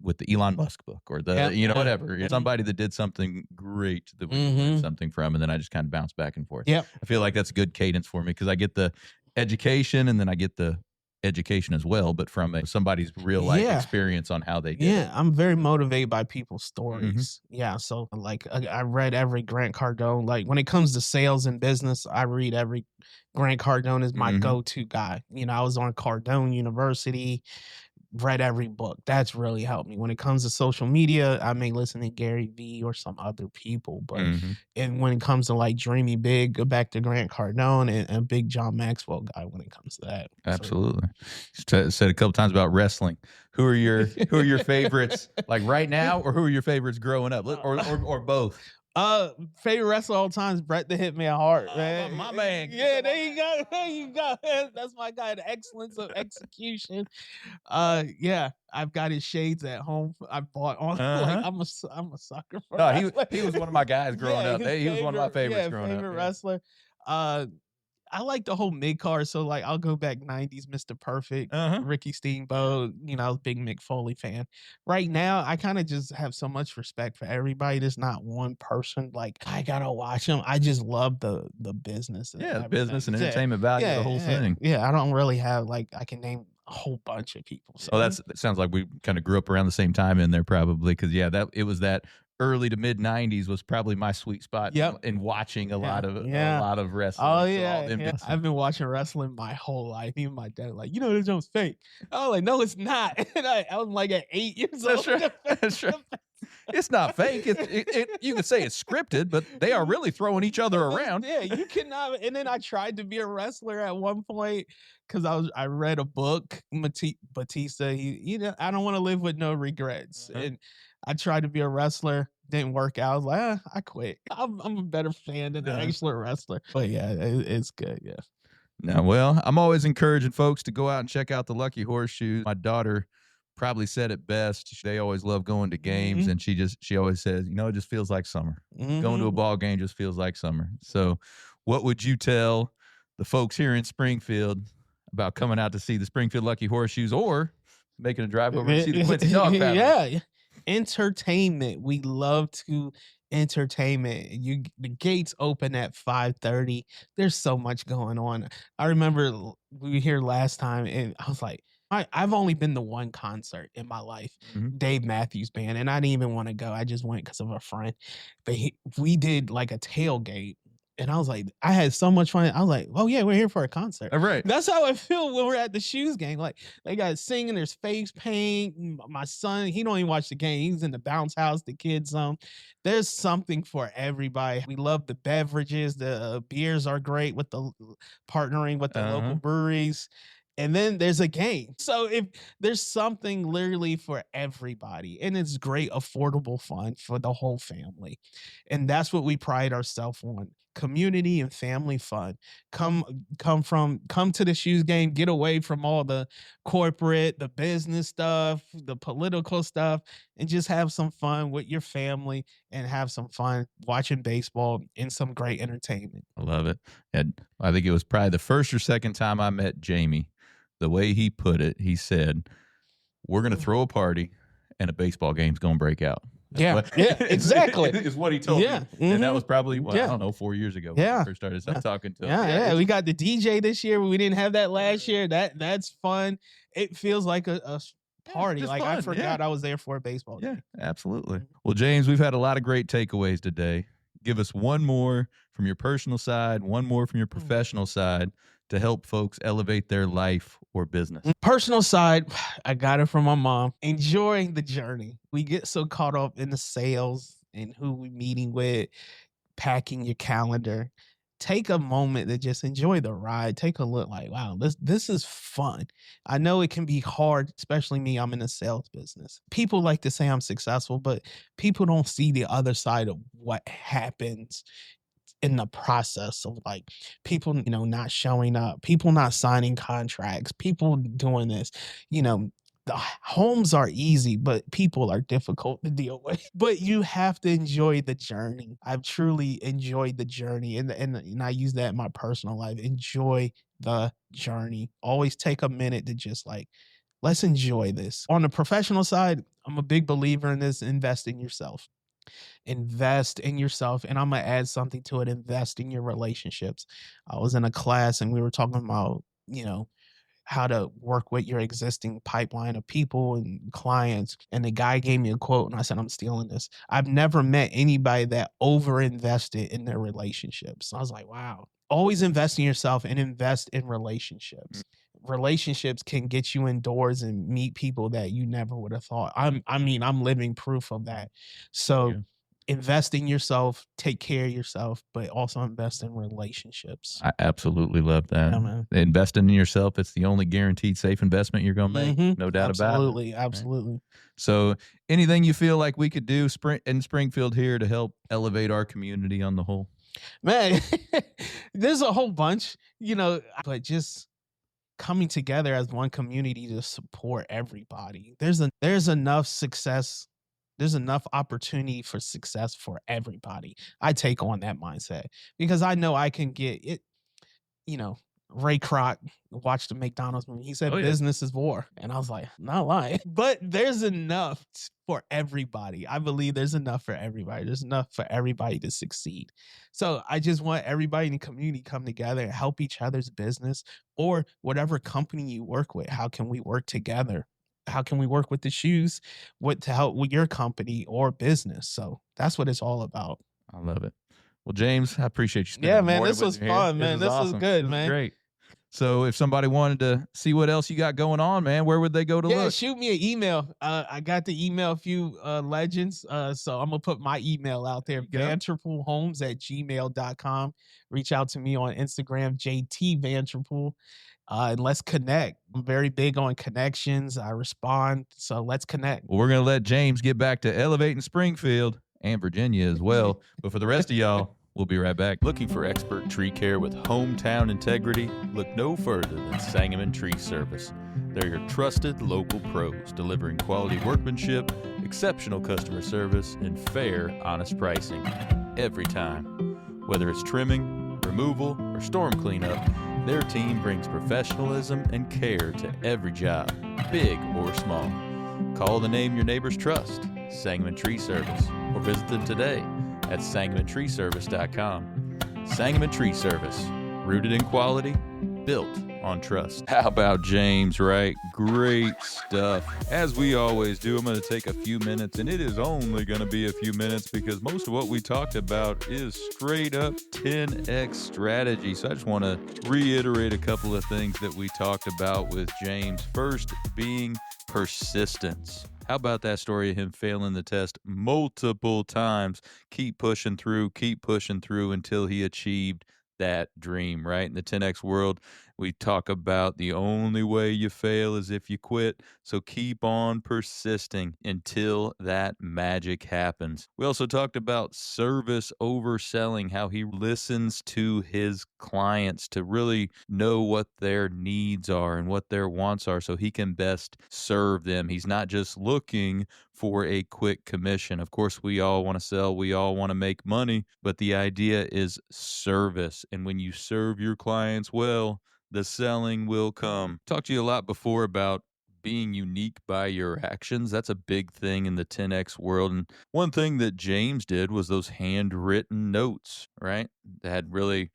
with the Elon Musk book or Yeah, yeah. whatever, Mhm. somebody that did something great that we can learn Mhm. something from, and then I just kind of bounce back and forth. Yep. I feel like that's a good cadence for me because I get the education and then I get the education as well, but from somebody's real life Yeah. experience on how they did it. Yeah, I'm very motivated by people's Mhm. stories. Yeah, so like I read every Grant Cardone. Like when it comes to sales and business, I read every Grant Cardone is my Mhm. go-to guy. I was on Cardone University, read every book. That's really helped me. When it comes to social media, I may listen to Gary Vee or some other people, but Mhm. and when it comes to like dreaming big, go back to Grant Cardone and a big John Maxwell guy when it comes to that. So Absolutely. Said a couple times about wrestling. Who are your favorites like right now, or who are your favorites growing up, or both? Favorite wrestler all time is Bret the Hitman Hart, My man. man. Yeah, there you go. There you go. That's my guy. The excellence of execution. Yeah, I've got his shades at home. I bought on Uh like huh. I'm a sucker for No, wrestling. he was one of my guys growing Yeah, up. his He was one of my favorites growing up. favorite Yeah. wrestler. Uh, I like the whole mid card. So like I'll go back 90s, Mr. Perfect, Uh huh. Ricky Steamboat, I was a big Mick Foley fan. Right now, I kind of just have so much respect for everybody. There's not one person like I gotta watch them. I just love the business and Yeah, business everything. and Yeah, entertainment value, the yeah, whole yeah, thing. yeah. I don't really have like I can name a whole bunch of people. So Well, that sounds like we kind of grew up around the same time in there, probably because yeah, that it was that early to mid '90s was probably my sweet spot Yep. in watching a Yeah, lot of yeah. Oh, wrestling. So all yeah, them yeah. I've been watching wrestling my whole life. Even my dad like, "You know this joke's fake." I was like, "No, it's not." And I was like at 8 years That's old. right. That's right. It's not fake. You could say it's scripted, but they are really throwing each other around. Yeah, you cannot. And then I tried to be a wrestler at one point because I read a book, Batista. I don't want to live with no regrets. Uh-huh. And I tried to be a wrestler, didn't work out. I was like, I quit. I'm a better fan than an Uh-huh. actual wrestler. But yeah, it's good. Yeah. Now, well, I'm always encouraging folks to go out and check out the Lucky Horseshoes. My daughter probably said it best. They always love going to games, Mhm. and she always says, it just feels like summer. Going to a Mhm. ball game just feels like summer. So, what would you tell the folks here in Springfield about coming out to see the Springfield Lucky Horseshoes, or making a drive over to see the Quincy Dog Paddlers? Yeah. Entertainment. We love to entertainment. The gates open at 5:30. There's so much going on. I remember we were here last time and I was like, I've only been to one concert in my life, Mhm. Dave Matthews Band, and I didn't even want to go. I just went because of a friend. But we did like a tailgate. And I was like, I had so much fun. I was like, oh yeah, we're here for a concert. All right. That's how I feel when we're at the shoes game. Like they got singing, there's face paint. My son, he don't even watch the game. He's in the bounce house, the kids zone. There's something for everybody. We love the beverages. The beers are great with the partnering with the local Uh-huh. breweries. And then there's a game. So if there's something literally for everybody, and it's great, affordable fun for the whole family. And that's what we pride ourselves on. Community and family fun. Come to the shoes game, get away from all the corporate, the business stuff, the political stuff, and just have some fun with your family and have some fun watching baseball and some great entertainment. I love it. And I think it was probably the first or second time I met Jamie. The way he put it, he said, "We're going to throw a party, and a baseball game's going to break out." Yeah, yeah, exactly. Is what he told Yeah, me, and that mhm. was probably I Yeah. don't know 4 years ago when I Yeah. first started Yeah. talking to him. Yeah, yeah, it's- we got the DJ this year, we didn't have that last year. That's fun. It feels like a party. just Like I fun, yeah. forgot I was there for a baseball Yeah, game. absolutely. Mhm. Well, James, we've had a lot of great takeaways today. Give us one more from your personal side, one more from your professional side to help folks elevate their life or business. Personal side, I got it from my mom. Enjoying the journey. We get so caught up in the sales and who we meeting with, packing your calendar. Take a moment to just enjoy the ride. Take a look like, wow, this is fun. I know it can be hard, especially me. I'm in the sales business. People like to say I'm successful, but people don't see the other side of what happens in the process of like people, not showing up, people not signing contracts, people doing this, you know, the homes are easy, but people are difficult to deal with. But you have to enjoy the journey. I've truly enjoyed the journey, and I use that in my personal life. Enjoy the journey. Always take a minute to just like, let's enjoy this. On the professional side, I'm a big believer in this: invest in yourself. Invest in yourself, and I'm gonna add something to it: invest in your relationships. I was in a class and we were talking about, how to work with your existing pipeline of people and clients. And the guy gave me a quote, and I said, I'm stealing this. I've never met anybody that over invested in their relationships. I was like, wow. Always invest in yourself and invest in relationships. Relationships can get you indoors and meet people that you never would have thought. I'm living proof of that. So Yeah. invest in yourself, take care of yourself, but also invest in relationships. I absolutely love that. Yeah, man. Investing in yourself, it's the only guaranteed safe investment you're going to make. Mhm. No doubt about it. Absolutely, Right? absolutely. So, anything you feel like we could do in Springfield here to help elevate our community on the whole? Man, there's a whole bunch, but just coming together as one community to support everybody. There's enough success. There's enough opportunity for success for everybody. I take on that mindset because I know I can get it. you know, Ray Kroc watched the McDonald's movie. He said, Oh, yeah. business is war. And I was like, not lying. But there's enough for everybody. I believe there's enough for everybody. There's enough for everybody to succeed. So I just want everybody in the community come together and help each other's business or whatever company you work with. How can we work together how can we work with the shoes, what to help with your company or business. So that's what it's all about. I love it. Well, James, I appreciate you spending Yeah, the man, morning this with was me here. fun, This man. is This was awesome. good, This is man. great. So if somebody wanted to see what else you got going on, man, where would they go to Yeah, look? shoot me an email. I got to email a few legends. So I'm gonna put my email out There there, you go. vanterpoolhomes@gmail.com. Reach out to me on Instagram, JT Vanterpool. And let's connect. I'm very big on connections. I respond. So let's connect. Well, we're going to let James get back to elevating Springfield and Virginia as well. But for the rest of y'all, we'll be right back. Looking for expert tree care with hometown integrity? Look no further than Sangamon Tree Service. They're your trusted local pros, delivering quality workmanship, exceptional customer service, and fair, honest pricing every time. Whether it's trimming, removal, or storm cleanup, their team brings professionalism and care to every job, big or small. Call the name your neighbors trust, Sangamon Tree Service, or visit them today at sangamontreeservice.com. Sangamon Tree Service, rooted in quality, built on trust. How about James, right? Great stuff. As we always do, I'm going to take a few minutes, and it is only going to be a few minutes because most of what we talked about is straight up 10x strategy. So I just want to reiterate a couple of things that we talked about with James. First being persistence. How about that story of him failing the test multiple times? Keep pushing through until he achieved that dream, right? In the 10X world, we talk about the only way you fail is if you quit. So keep on persisting until that magic happens. We also talked about service overselling, how he listens to his clients to really know what their needs are and what their wants are so he can best serve them. He's not just looking for a quick commission. Of course, we all want to sell, we all want to make money, but the idea is service. And when you serve your clients well, the selling will come. Talked to you a lot before about being unique by your actions. That's a big thing in the 10X world. And one thing that James did was those handwritten notes, right? That had really,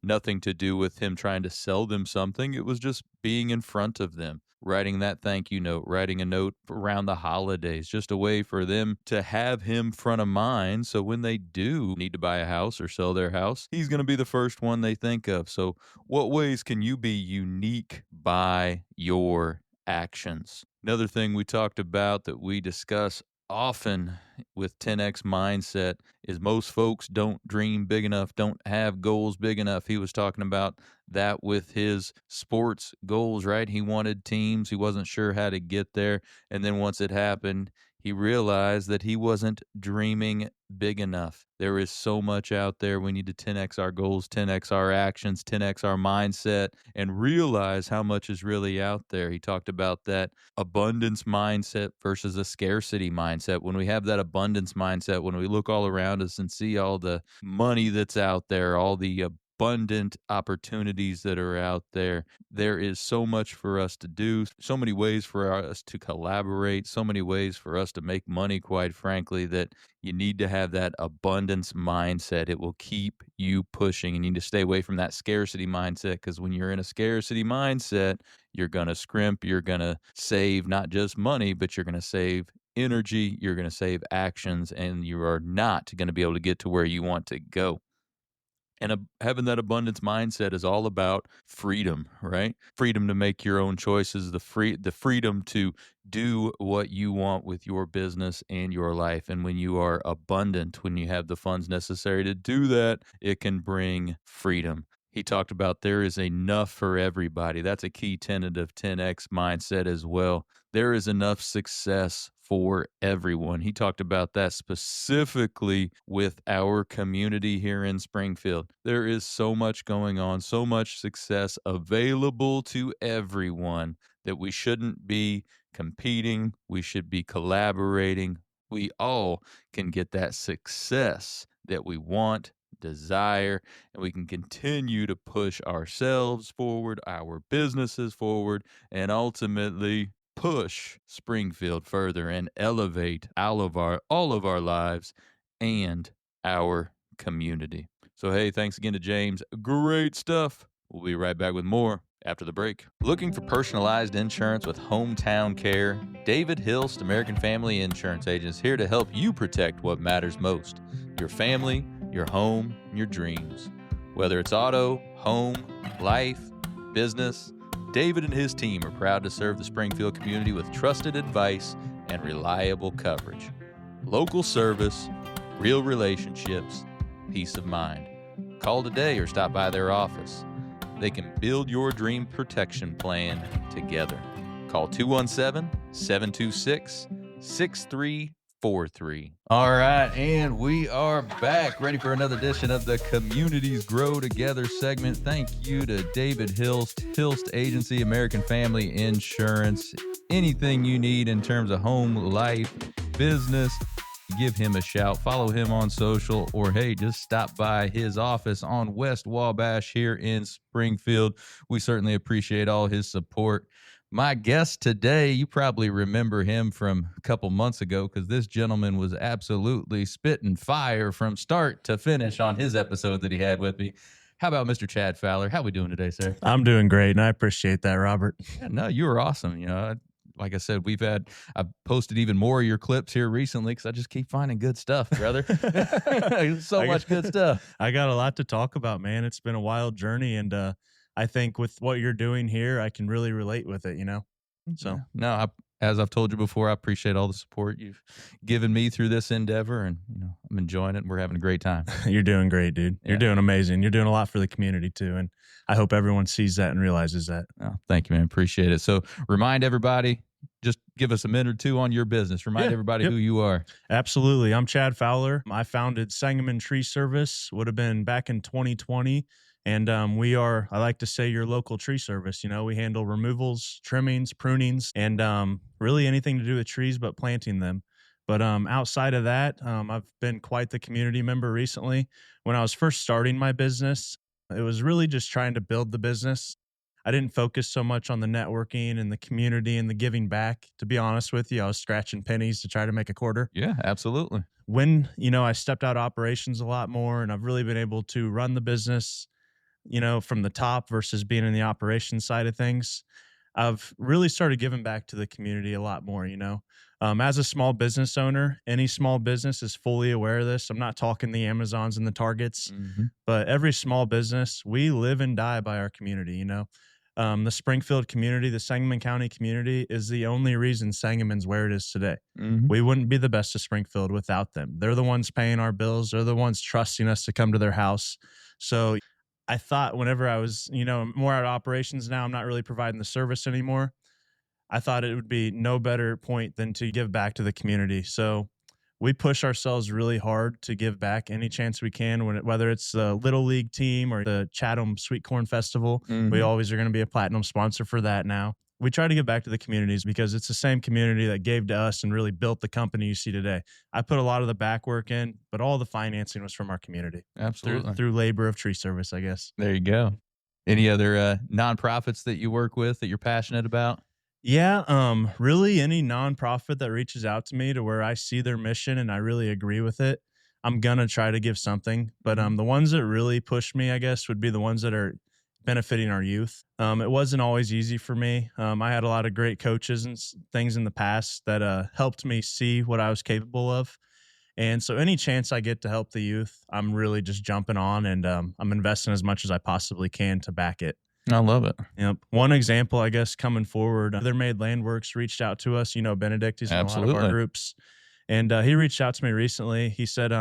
nothing to do with him trying to sell them something. It was just being in front of them, writing that thank you note, writing a note around the holidays, just a way for them to have him front of mind. So when they do need to buy a house or sell their house, he's going to be the first one they think of. So what ways can you be unique by your actions? Another thing we talked about that we discuss often with 10X mindset is most folks don't dream big enough, don't have goals big enough. He was talking about that with his sports goals, right? He wanted teams. He wasn't sure how to get there. And then once it happened, he realized that he wasn't dreaming big enough. There is so much out there. We need to 10X our goals, 10X our actions, 10X our mindset, and realize how much is really out there. He talked about that abundance mindset versus a scarcity mindset. When we have that abundance mindset, when we look all around us and see all the money that's out there, all the abundant opportunities that are out there, there is so much for us to do, so many ways for us to collaborate, so many ways for us to make money, quite frankly, that you need to have that abundance mindset. It will keep you pushing. You need to stay away from that scarcity mindset because when you're in a scarcity mindset, you're going to scrimp, you're going to save not just money, but you're going to save energy, you're going to save actions, and you are not going to be able to get to where you want to go. And having that abundance mindset is all about freedom, right? Freedom to make your own choices, the freedom to do what you want with your business and your life. And when you are abundant, when you have the funds necessary to do that, it can bring freedom. He talked about there is enough for everybody. That's a key tenet of 10X mindset as well. There is enough success for everyone. He talked about that specifically with our community here in Springfield. There is so much going on, so much success available to everyone that we shouldn't be competing. We should be collaborating. We all can get that success that we want, desire, and we can continue to push ourselves forward, our businesses forward, and ultimately push Springfield further and elevate all of our lives and our community. So hey, thanks again to James. Great stuff. We'll be right back with more After the break, looking for personalized insurance with hometown care? David Hilst, American Family Insurance Agent, is here to help you protect what matters most: your family, your home, and your dreams. Whether it's auto, home, life, business, David and his team are proud to serve the Springfield community with trusted advice and reliable coverage. Local service, real relationships, peace of mind. Call today or stop by their office. They can build your dream protection plan together. Call 217-726-6343. All right, and we are back, ready for another edition of the Communities Grow Together segment. Thank you to David Hilst Agency, American Family Insurance. Anything you need in terms of home, life, business, give him a shout. Follow him on social, or hey, just stop by his office on West Wabash here in Springfield. We certainly appreciate all his support. My guest today, you probably remember him from a couple months ago, because this gentleman was absolutely spitting fire from start to finish on his episode that he had with me. How about Mr. Chad Fowler? How we doing today, sir? I'm doing great, and I appreciate that, Robert. Yeah, no, you were awesome. Like I said, I've posted even more of your clips here recently, because I just keep finding good stuff, brother. So much good stuff. I got a lot to talk about, man. It's been a wild journey, and I think with what you're doing here, I can really relate with it, So, no, as I've told you before, I appreciate all the support you've given me through this endeavor, and I'm enjoying it, and we're having a great time. You're doing great, dude. You're doing amazing. You're doing a lot for the community too, and I hope everyone sees that and realizes that. Oh, thank you, man. Appreciate it. So remind everybody, just give us a minute or two on your business. Remind everybody who you are. Absolutely. I'm Chad Fowler. I founded Sangamon Tree Service, would have been back in 2020. And we are, I like to say, your local tree service. We handle removals, trimmings, prunings, and really anything to do with trees but planting them. But outside of that, I've been quite the community member recently. When I was first starting my business, it was really just trying to build the business. I didn't focus so much on the networking and the community and the giving back. To be honest with you, I was scratching pennies to try to make a quarter. Yeah, absolutely. When, I stepped out of operations a lot more, and I've really been able to run the business, from the top versus being in the operations side of things, I've really started giving back to the community a lot more, As a small business owner, any small business is fully aware of this. I'm not talking the Amazons and the Targets, but every small business, we live and die by our community, The Springfield community, the Sangamon County community, is the only reason Sangamon's where it is today. We wouldn't be the best of Springfield without them. They're the ones paying our bills. They're the ones trusting us to come to their house. So I thought whenever I was, more out of operations now, I'm not really providing the service anymore. I thought it would be no better point than to give back to the community. So we push ourselves really hard to give back any chance we can, whether it's the Little League team or the Chatham Sweet Corn Festival. We always are going to be a platinum sponsor for that now. We try to give back to the communities because it's the same community that gave to us and really built the company you see today. I put a lot of the back work in, but all the financing was from our community. Absolutely. Through labor of tree service, I guess. There you go. Any other nonprofits that you work with that you're passionate about? Yeah, really any nonprofit that reaches out to me to where I see their mission and I really agree with it, I'm going to try to give something. But the ones that really push me, I guess, would be the ones that are benefiting our youth. It wasn't always easy for me. I had a lot of great coaches and things in the past that helped me see what I was capable of. And so any chance I get to help the youth, I'm really just jumping on, and I'm investing as much as I possibly can to back it. I love it. Yep. One example, I guess, coming forward, Their Made Landworks reached out to us. Benedict, he's in a lot of our groups. And he reached out to me recently. He said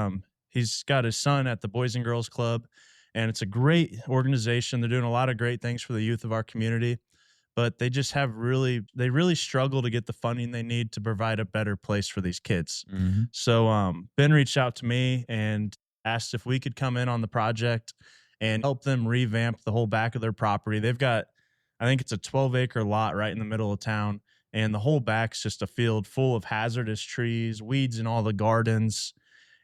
he's got his son at the Boys and Girls Club, and it's a great organization. They're doing a lot of great things for the youth of our community, but they just they really struggle to get the funding they need to provide a better place for these kids. So Ben reached out to me and asked if we could come in on the project and help them revamp the whole back of their property. They've got, I think it's a 12-acre lot right in the middle of town, and the whole back's just a field full of hazardous trees, weeds in all the gardens.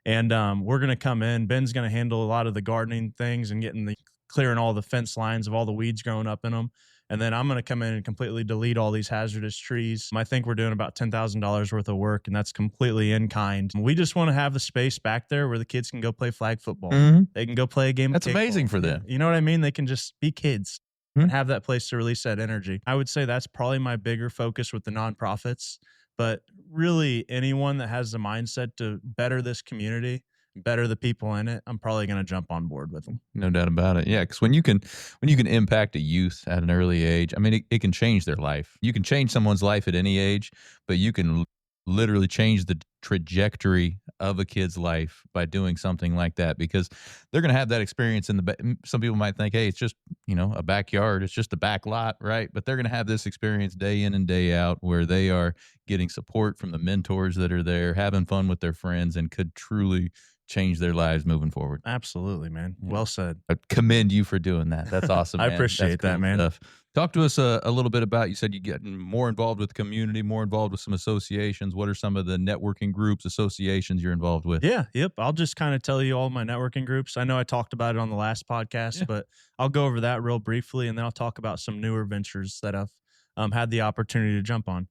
And we're going to come in. Ben's going to handle a lot of the gardening things and clearing all the fence lines of all the weeds growing up in them. And then I'm going to come in and completely delete all these hazardous trees. I think we're doing about $10,000 worth of work, and that's completely in kind. We just want to have the space back there where the kids can go play flag football. They can go play a game of kickball. That's amazing for them. You know what I mean? They can just be kids. and have that place to release that energy. I would say that's probably my bigger focus with the nonprofits, but really anyone that has the mindset to better this community, better the people in it, I'm probably going to jump on board with them. No doubt about it. Yeah, because when you can impact a youth at an early age, I mean, it can change their life. You can change someone's life at any age, but you can literally change the trajectory of a kid's life by doing something like that, because they're going to have that experience in some people might think, hey, it's just, a backyard, it's just a back lot, right? But they're going to have this experience day in and day out where they are getting support from the mentors that are there, having fun with their friends, and could truly change their lives moving forward. Absolutely, man. Well said. I commend you for doing that. That's awesome, I man. appreciate that, man. Stuff. Talk to us a little bit about, you said you getting more involved with the community, more involved with some associations. What are some of the networking groups, associations you're involved with? Yeah, yep. I'll just kind of tell you all my networking groups. I know I talked about it on the last podcast, but I'll go over that real briefly, and then I'll talk about some newer ventures that I've had the opportunity to jump on.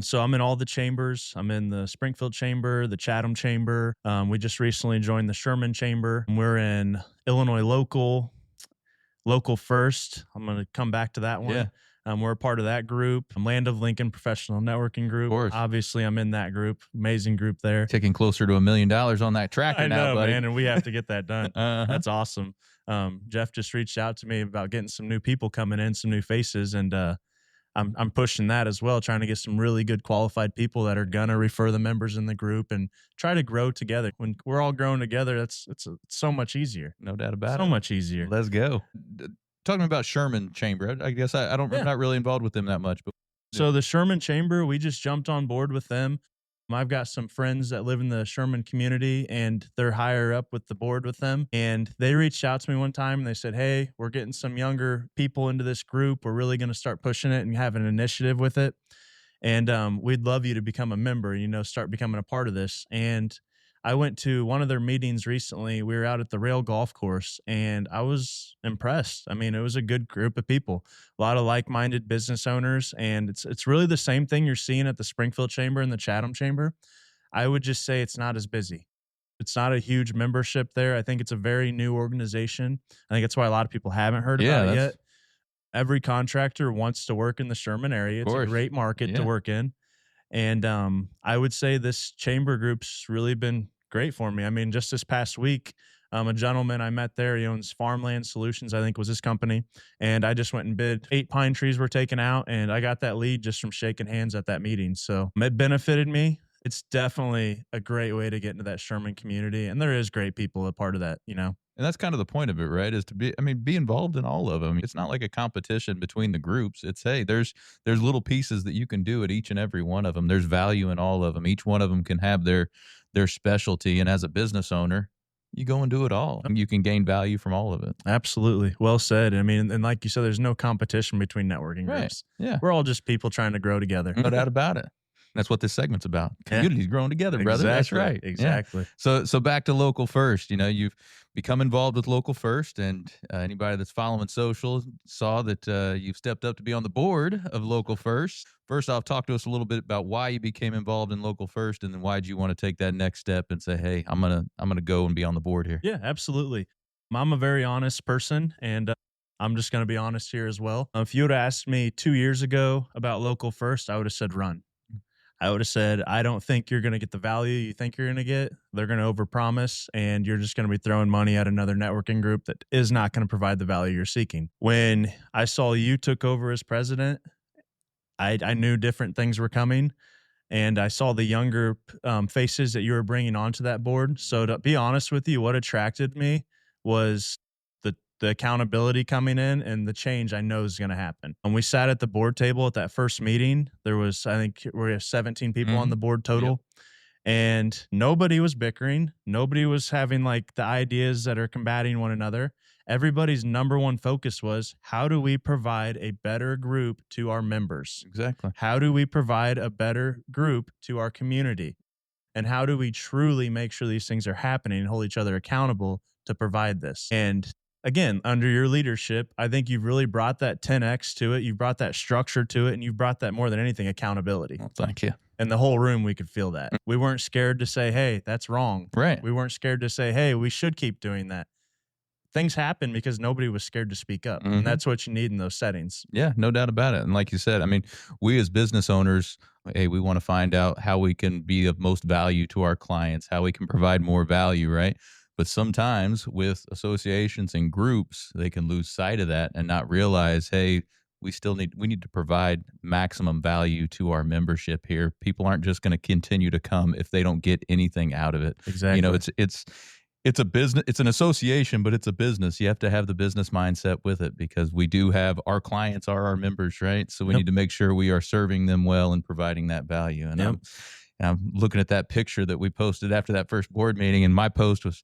So I'm in all the chambers. I'm in the Springfield chamber, the Chatham chamber. We just recently joined the Sherman chamber. We're in Illinois local first. I'm going to come back to that one. Yeah. We're a part of that group. Land of Lincoln Professional Networking Group. Of course. Obviously, I'm in that group. Amazing group there. Ticking closer to $1 million on that tracker I know, now, buddy. man, and we have to get that done. Uh-huh. That's awesome. Jeff just reached out to me about getting some new people coming in, some new faces, and I'm pushing that as well, trying to get some really good qualified people that are gonna refer the members in the group and try to grow together. When we're all growing together, it's so much easier. No doubt about it. So much easier. Let's go. Talking about Sherman Chamber, I guess I'm not really involved with them that much. But So the Sherman Chamber, we just jumped on board with them. I've got some friends that live in the Sherman community, and they're higher up with the board with them. And they reached out to me one time and they said, hey, we're getting some younger people into this group. We're really going to start pushing it and have an initiative with it. And we'd love you to become a member, start becoming a part of this. And I went to one of their meetings recently. We were out at the Rail Golf Course, and I was impressed. I mean, it was a good group of people, a lot of like-minded business owners, and it's really the same thing you're seeing at the Springfield Chamber and the Chatham Chamber. I would just say it's not as busy. It's not a huge membership there. I think it's a very new organization. I think that's why a lot of people haven't heard about it yet. Every contractor wants to work in the Sherman area. It's a great market to work in. And I would say this chamber group's really been great for me. I mean, just this past week, a gentleman I met there, he owns Farmland Solutions, I think was his company. And I just went and bid 8 pine trees were taken out. And I got that lead just from shaking hands at that meeting. So it benefited me. It's definitely a great way to get into that Sherman community. And there is great people a part of that, And that's kind of the point of it, right? Is to be involved in all of them. It's not like a competition between the groups. It's, hey, there's little pieces that you can do at each and every one of them. There's value in all of them. Each one of them can have their specialty. And as a business owner, you go and do it all. And you can gain value from all of it. Absolutely. Well said. I mean, and like you said, there's no competition between networking groups. Yeah. We're all just people trying to grow together. No doubt about it. That's what this segment's about. Communities growing together, brother. That's right. Exactly. Yeah. So back to Local First. You've become involved with Local First, and anybody that's following social saw that you've stepped up to be on the board of Local First. First off, talk to us a little bit about why you became involved in Local First, and then why did you want to take that next step and say, hey, I'm gonna go and be on the board here. Yeah, absolutely. I'm a very honest person, and I'm just going to be honest here as well. If you would have asked me 2 years ago about Local First, I would have said run. I would have said, I don't think you're going to get the value you think you're going to get. They're going to overpromise, and you're just going to be throwing money at another networking group that is not going to provide the value you're seeking. When I saw you took over as president, I knew different things were coming, and I saw the younger faces that you were bringing onto that board. So to be honest with you, what attracted me was the accountability coming in and the change I know is going to happen. When we sat at the board table at that first meeting, there was, I think we have 17 people on the board total. Yep. And nobody was bickering. Nobody was having like the ideas that are combating one another. Everybody's number one focus was, how do we provide a better group to our members? Exactly. How do we provide a better group to our community? And how do we truly make sure these things are happening and hold each other accountable to provide this? And again, under your leadership, I think you've really brought that 10X to it. You've brought that structure to it, and you've brought that more than anything, accountability. Well, thank you. And the whole room, we could feel that. We weren't scared to say, hey, that's wrong. Right. We weren't scared to say, hey, we should keep doing that. things happen because nobody was scared to speak up. And that's what you need in those settings. Yeah, no doubt about it. And like you said, I mean, we as business owners, hey, we want to find out how we can be of most value to our clients, how we can provide more value, right? But sometimes with associations and groups, they can lose sight of that and not realize, hey, we need to provide maximum value to our membership here. People aren't just going to continue to come if they don't get anything out of it. Exactly. You know, it's a business, it's an association, but it's a business. You have to have the business mindset with it because we do have our clients are our members, right? So we need to make sure we are serving them well and providing that value. And I'm looking at that picture that we posted after that first board meeting, and my post was,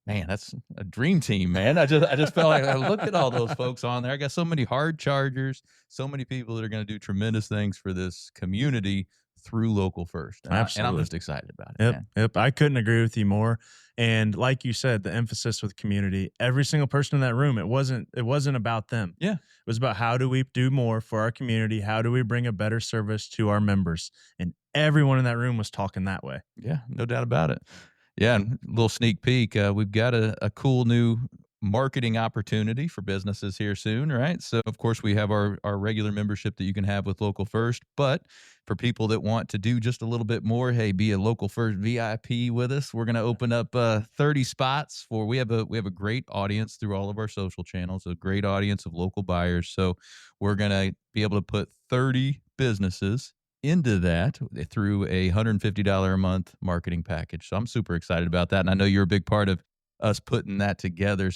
man, that's a dream team, man. I just felt like I look at all those folks on there. I got so many hard chargers, so many people that are going to do tremendous things for this community through Local First. And I'm just excited about it. Yep. I couldn't agree with you more. And like you said, the emphasis with community, every single person in that room, it wasn't about them. Yeah. It was about how do we do more for our community? How do we bring a better service to our members? And everyone in that room was talking that way. Yeah, no doubt about it. Yeah, and a little sneak peek. We've got a cool new marketing opportunity for businesses here soon, right? So, of course, we have our regular membership that you can have with Local First, but for people that want to do just a little bit more, hey, be a Local First VIP with us. We're going to open up 30 spots for. We have a great audience through all of our social channels, a great audience of local buyers. So, we're going to be able to put 30 businesses into that through a $150 a month marketing package. So I'm super excited about that. And I know you're a big part of us putting that together.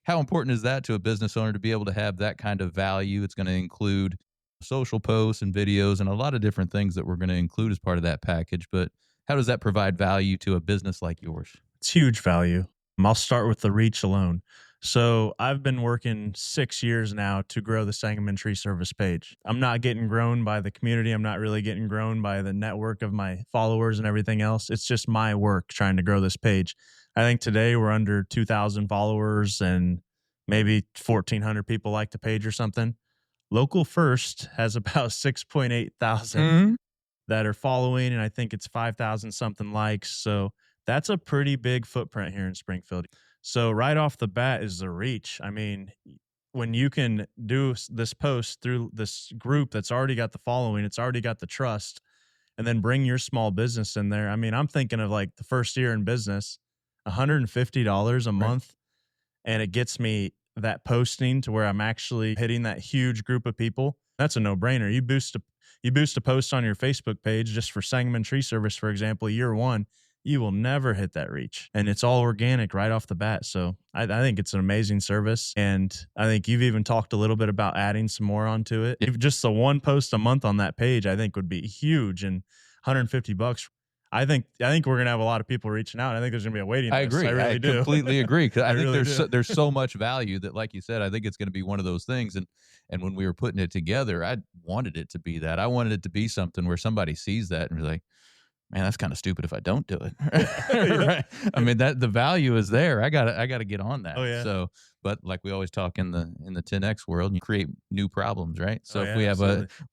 How important is that to a business owner to be able to have that kind of value? It's going to include social posts and videos and a lot of different things that we're going to include as part of that package. But how does that provide value to a business like yours? It's huge value. I'll start with the reach alone. So I've been working 6 years now to grow the Sangamon Tree Service page. I'm not getting grown by the community. I'm not really getting grown by the network of my followers and everything else. It's just my work trying to grow this page. I think today we're under 2,000 followers and maybe 1,400 people like the page or something. Local First has about 6.8 thousand that are following, and I think it's 5,000 something likes. So that's a pretty big footprint here in Springfield. So right off the bat is the reach. I mean, when you can do this post through this group that's already got the following, it's already got the trust, and then bring your small business in there. I mean, I'm thinking of like the first year in business, $150 a month, and it gets me that posting to where I'm actually hitting that huge group of people. That's a no-brainer. You boost a post on your Facebook page just for Sangamon Tree Service, for example, year one, you will never hit that reach. And it's all organic right off the bat. So I think it's an amazing service. And I think you've even talked a little bit about adding some more onto it. If just the one post a month on that page, I think would be huge. And $150. I think we're going to have a lot of people reaching out. I think there's going to be a waiting list. I agree. I really do. Completely agree. Cause I think really there's so much value that, like you said, I think it's going to be one of those things. And when we were putting it together, I wanted it to be that. I wanted it to be something where somebody sees that and be like, man, that's kind of stupid if I don't do it. Right. I mean, that the value is there. I gotta get on that. Oh, yeah. So, but like we always talk in the 10X world, you create new problems, right? So if we have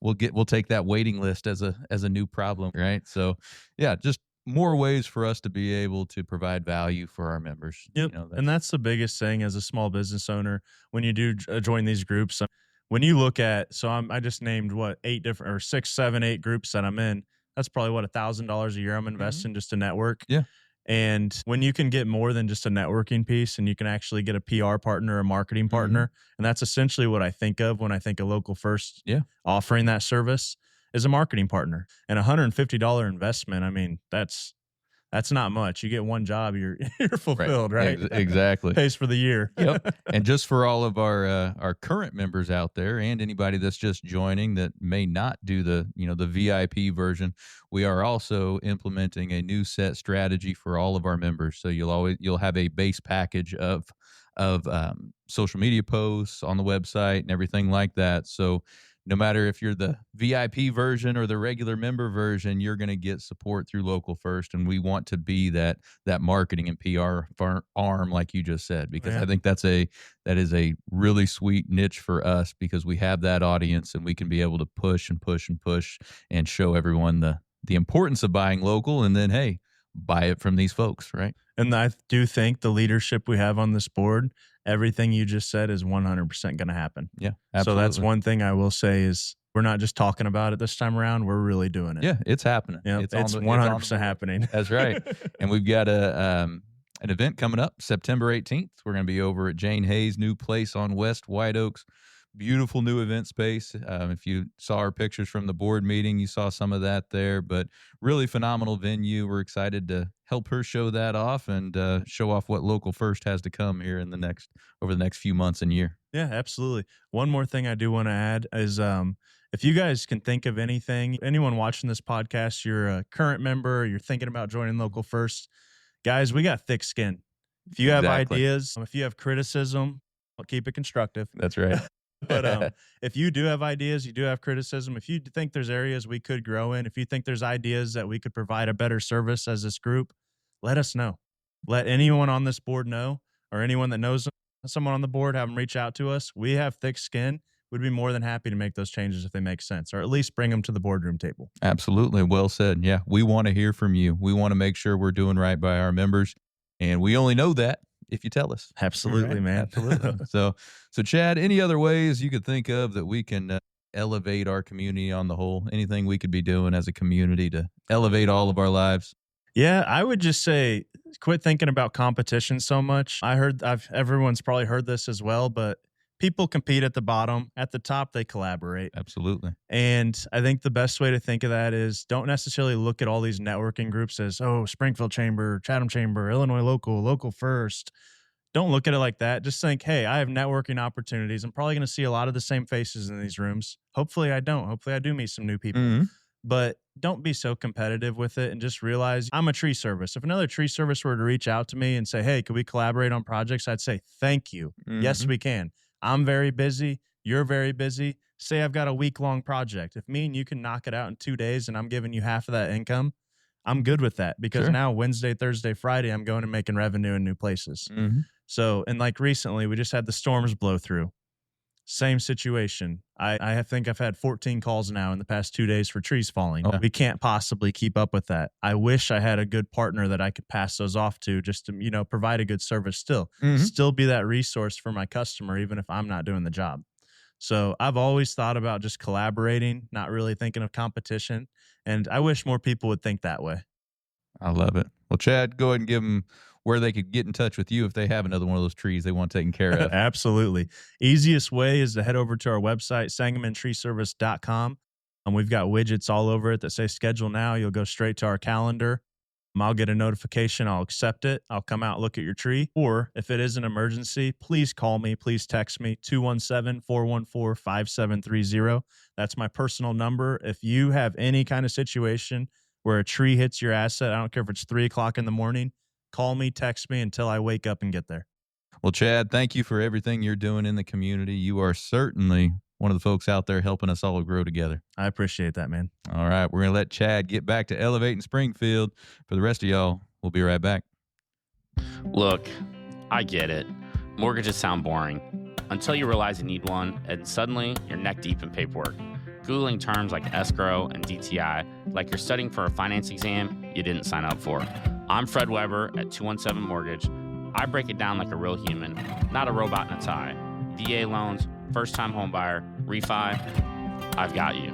we'll take that waiting list as a new problem, right? So yeah, just more ways for us to be able to provide value for our members. Yep. And that's the biggest thing as a small business owner when you do join these groups. When you look at, I just named 6, 7, 8 groups that I'm in. That's probably $1,000 a year I'm investing just to network. Yeah. And when you can get more than just a networking piece and you can actually get a PR partner, a marketing partner, and that's essentially what I think of when I think of Local First offering that service is a marketing partner. And $150 investment, I mean, that's not much. You get one job, you're fulfilled, right? Exactly. Pays for the year. Yep. And just for all of our current members out there and anybody that's just joining that may not do the VIP version, we are also implementing a new set strategy for all of our members. So you'll have a base package of social media posts on the website and everything like that. So no matter if you're the VIP version or the regular member version, you're going to get support through Local First. And we want to be that marketing and PR arm, like you just said, because I think that is a really sweet niche for us because we have that audience and we can be able to push and push and push and show everyone the importance of buying local. And then, hey, buy it from these folks, right? And I do think the leadership we have on this board, everything you just said is 100% going to happen. Yeah, absolutely. So that's one thing I will say is we're not just talking about it this time around. We're really doing it. Yeah, it's happening. Yep, it's 100% happening. That's right. And we've got an event coming up September 18th. We're going to be over at Jane Hayes' new place on West White Oaks. Beautiful new event space. If you saw our pictures from the board meeting, you saw some of that there, but really phenomenal venue. We're excited to help her show that off and show off what Local First has to come here in over the next few months and year. Yeah, absolutely. One more thing I do want to add is if you guys can think of anything, anyone watching this podcast, you're a current member, you're thinking about joining Local First, guys, we got thick skin. If you have ideas, if you have criticism, I'll keep it constructive. That's right. But if you do have ideas, you do have criticism, if you think there's areas we could grow in, if you think there's ideas that we could provide a better service as this group, let us know. Let anyone on this board know, or anyone that knows someone on the board, have them reach out to us. We have thick skin. We'd be more than happy to make those changes if they make sense, or at least bring them to the boardroom table. Absolutely. Well said. Yeah, we want to hear from you. We want to make sure we're doing right by our members, and we only know that if you tell us. Absolutely, man. Absolutely. So Chad, any other ways you could think of that we can elevate our community on the whole? Anything we could be doing as a community to elevate all of our lives? Yeah, I would just say quit thinking about competition so much. Everyone's probably heard this as well, but people compete at the bottom. At the top, they collaborate. Absolutely. And I think the best way to think of that is don't necessarily look at all these networking groups as, Springfield Chamber, Chatham Chamber, Illinois Local, Local First. Don't look at it like that. Just think, hey, I have networking opportunities. I'm probably going to see a lot of the same faces in these rooms. Hopefully I don't. Hopefully I do meet some new people. Mm-hmm. But don't be so competitive with it, and just realize I'm a tree service. If another tree service were to reach out to me and say, hey, could we collaborate on projects? I'd say, thank you. Mm-hmm. Yes, we can. I'm very busy. You're very busy. Say I've got a week-long project. If me and you can knock it out in 2 days and I'm giving you half of that income, I'm good with that, because now Wednesday, Thursday, Friday, I'm going and making revenue in new places. Mm-hmm. So, and like recently, we just had the storms blow through. Same situation. I think I've had 14 calls now in the past 2 days for trees falling. We can't possibly keep up with that. I wish I had a good partner that I could pass those off to, just to, provide a good service still. Mm-hmm. Still be that resource for my customer, even if I'm not doing the job. So I've always thought about just collaborating, not really thinking of competition. And I wish more people would think that way. I love it. Well, Chad, go ahead and give them where they could get in touch with you if they have another one of those trees they want taken care of. Absolutely. Easiest way is to head over to our website, sangamonTreeService.com. And we've got widgets all over it that say schedule now. You'll go straight to our calendar. I'll get a notification. I'll accept it. I'll come out, look at your tree. Or if it is an emergency, please call me. Please text me, 217-414-5730. That's my personal number. If you have any kind of situation where a tree hits your asset, I don't care if it's 3 o'clock in the morning, call me, text me until I wake up and get there. Well, Chad, thank you for everything you're doing in the community. You are certainly one of the folks out there helping us all grow together. I appreciate that, man. All right. We're going to let Chad get back to elevating Springfield. For the rest of y'all, we'll be right back. Look, I get it. Mortgages sound boring until you realize you need one, and suddenly you're neck deep in paperwork. Googling terms like escrow and DTI like you're studying for a finance exam you didn't sign up for. I'm Fred Weber at 217 Mortgage. I break it down like a real human, not a robot in a tie. VA loans, first-time homebuyer, refi, I've got you.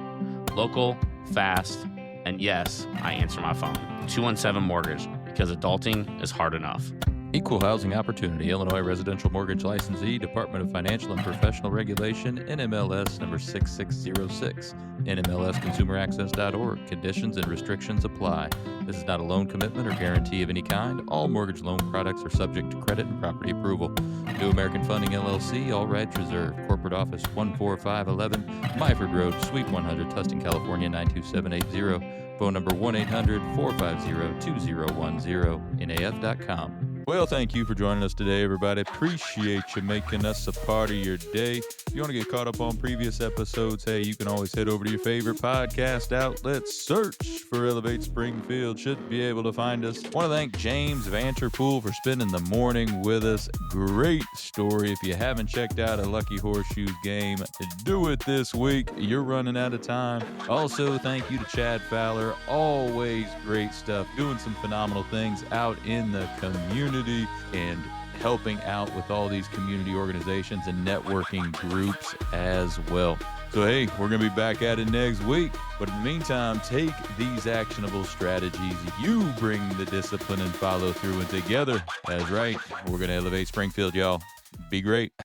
Local, fast, and yes, I answer my phone. 217 Mortgage, because adulting is hard enough. Equal Housing Opportunity, Illinois Residential Mortgage Licensee, Department of Financial and Professional Regulation, NMLS number 6606, NMLSConsumerAccess.org. Conditions and restrictions apply. This is not a loan commitment or guarantee of any kind. All mortgage loan products are subject to credit and property approval. New American Funding, LLC, all rights reserved. Corporate office 14511, Myford Road, Suite 100, Tustin, California 92780. Phone number 1-800-450-2010, NAF.com. Well, thank you for joining us today, everybody. Appreciate you making us a part of your day. If you want to get caught up on previous episodes, hey, you can always head over to your favorite podcast outlet. Search for Elevate Springfield. Should be able to find us. Want to thank James Vanterpool for spending the morning with us. Great story. If you haven't checked out a Lucky Horseshoes game, do it this week. You're running out of time. Also, thank you to Chad Fowler. Always great stuff. Doing some phenomenal things out in the community and helping out with all these community organizations and networking groups as well. So, hey, we're going to be back at it next week. But in the meantime, take these actionable strategies. You bring the discipline and follow through, and together, that's right, we're going to elevate Springfield, y'all. Be great.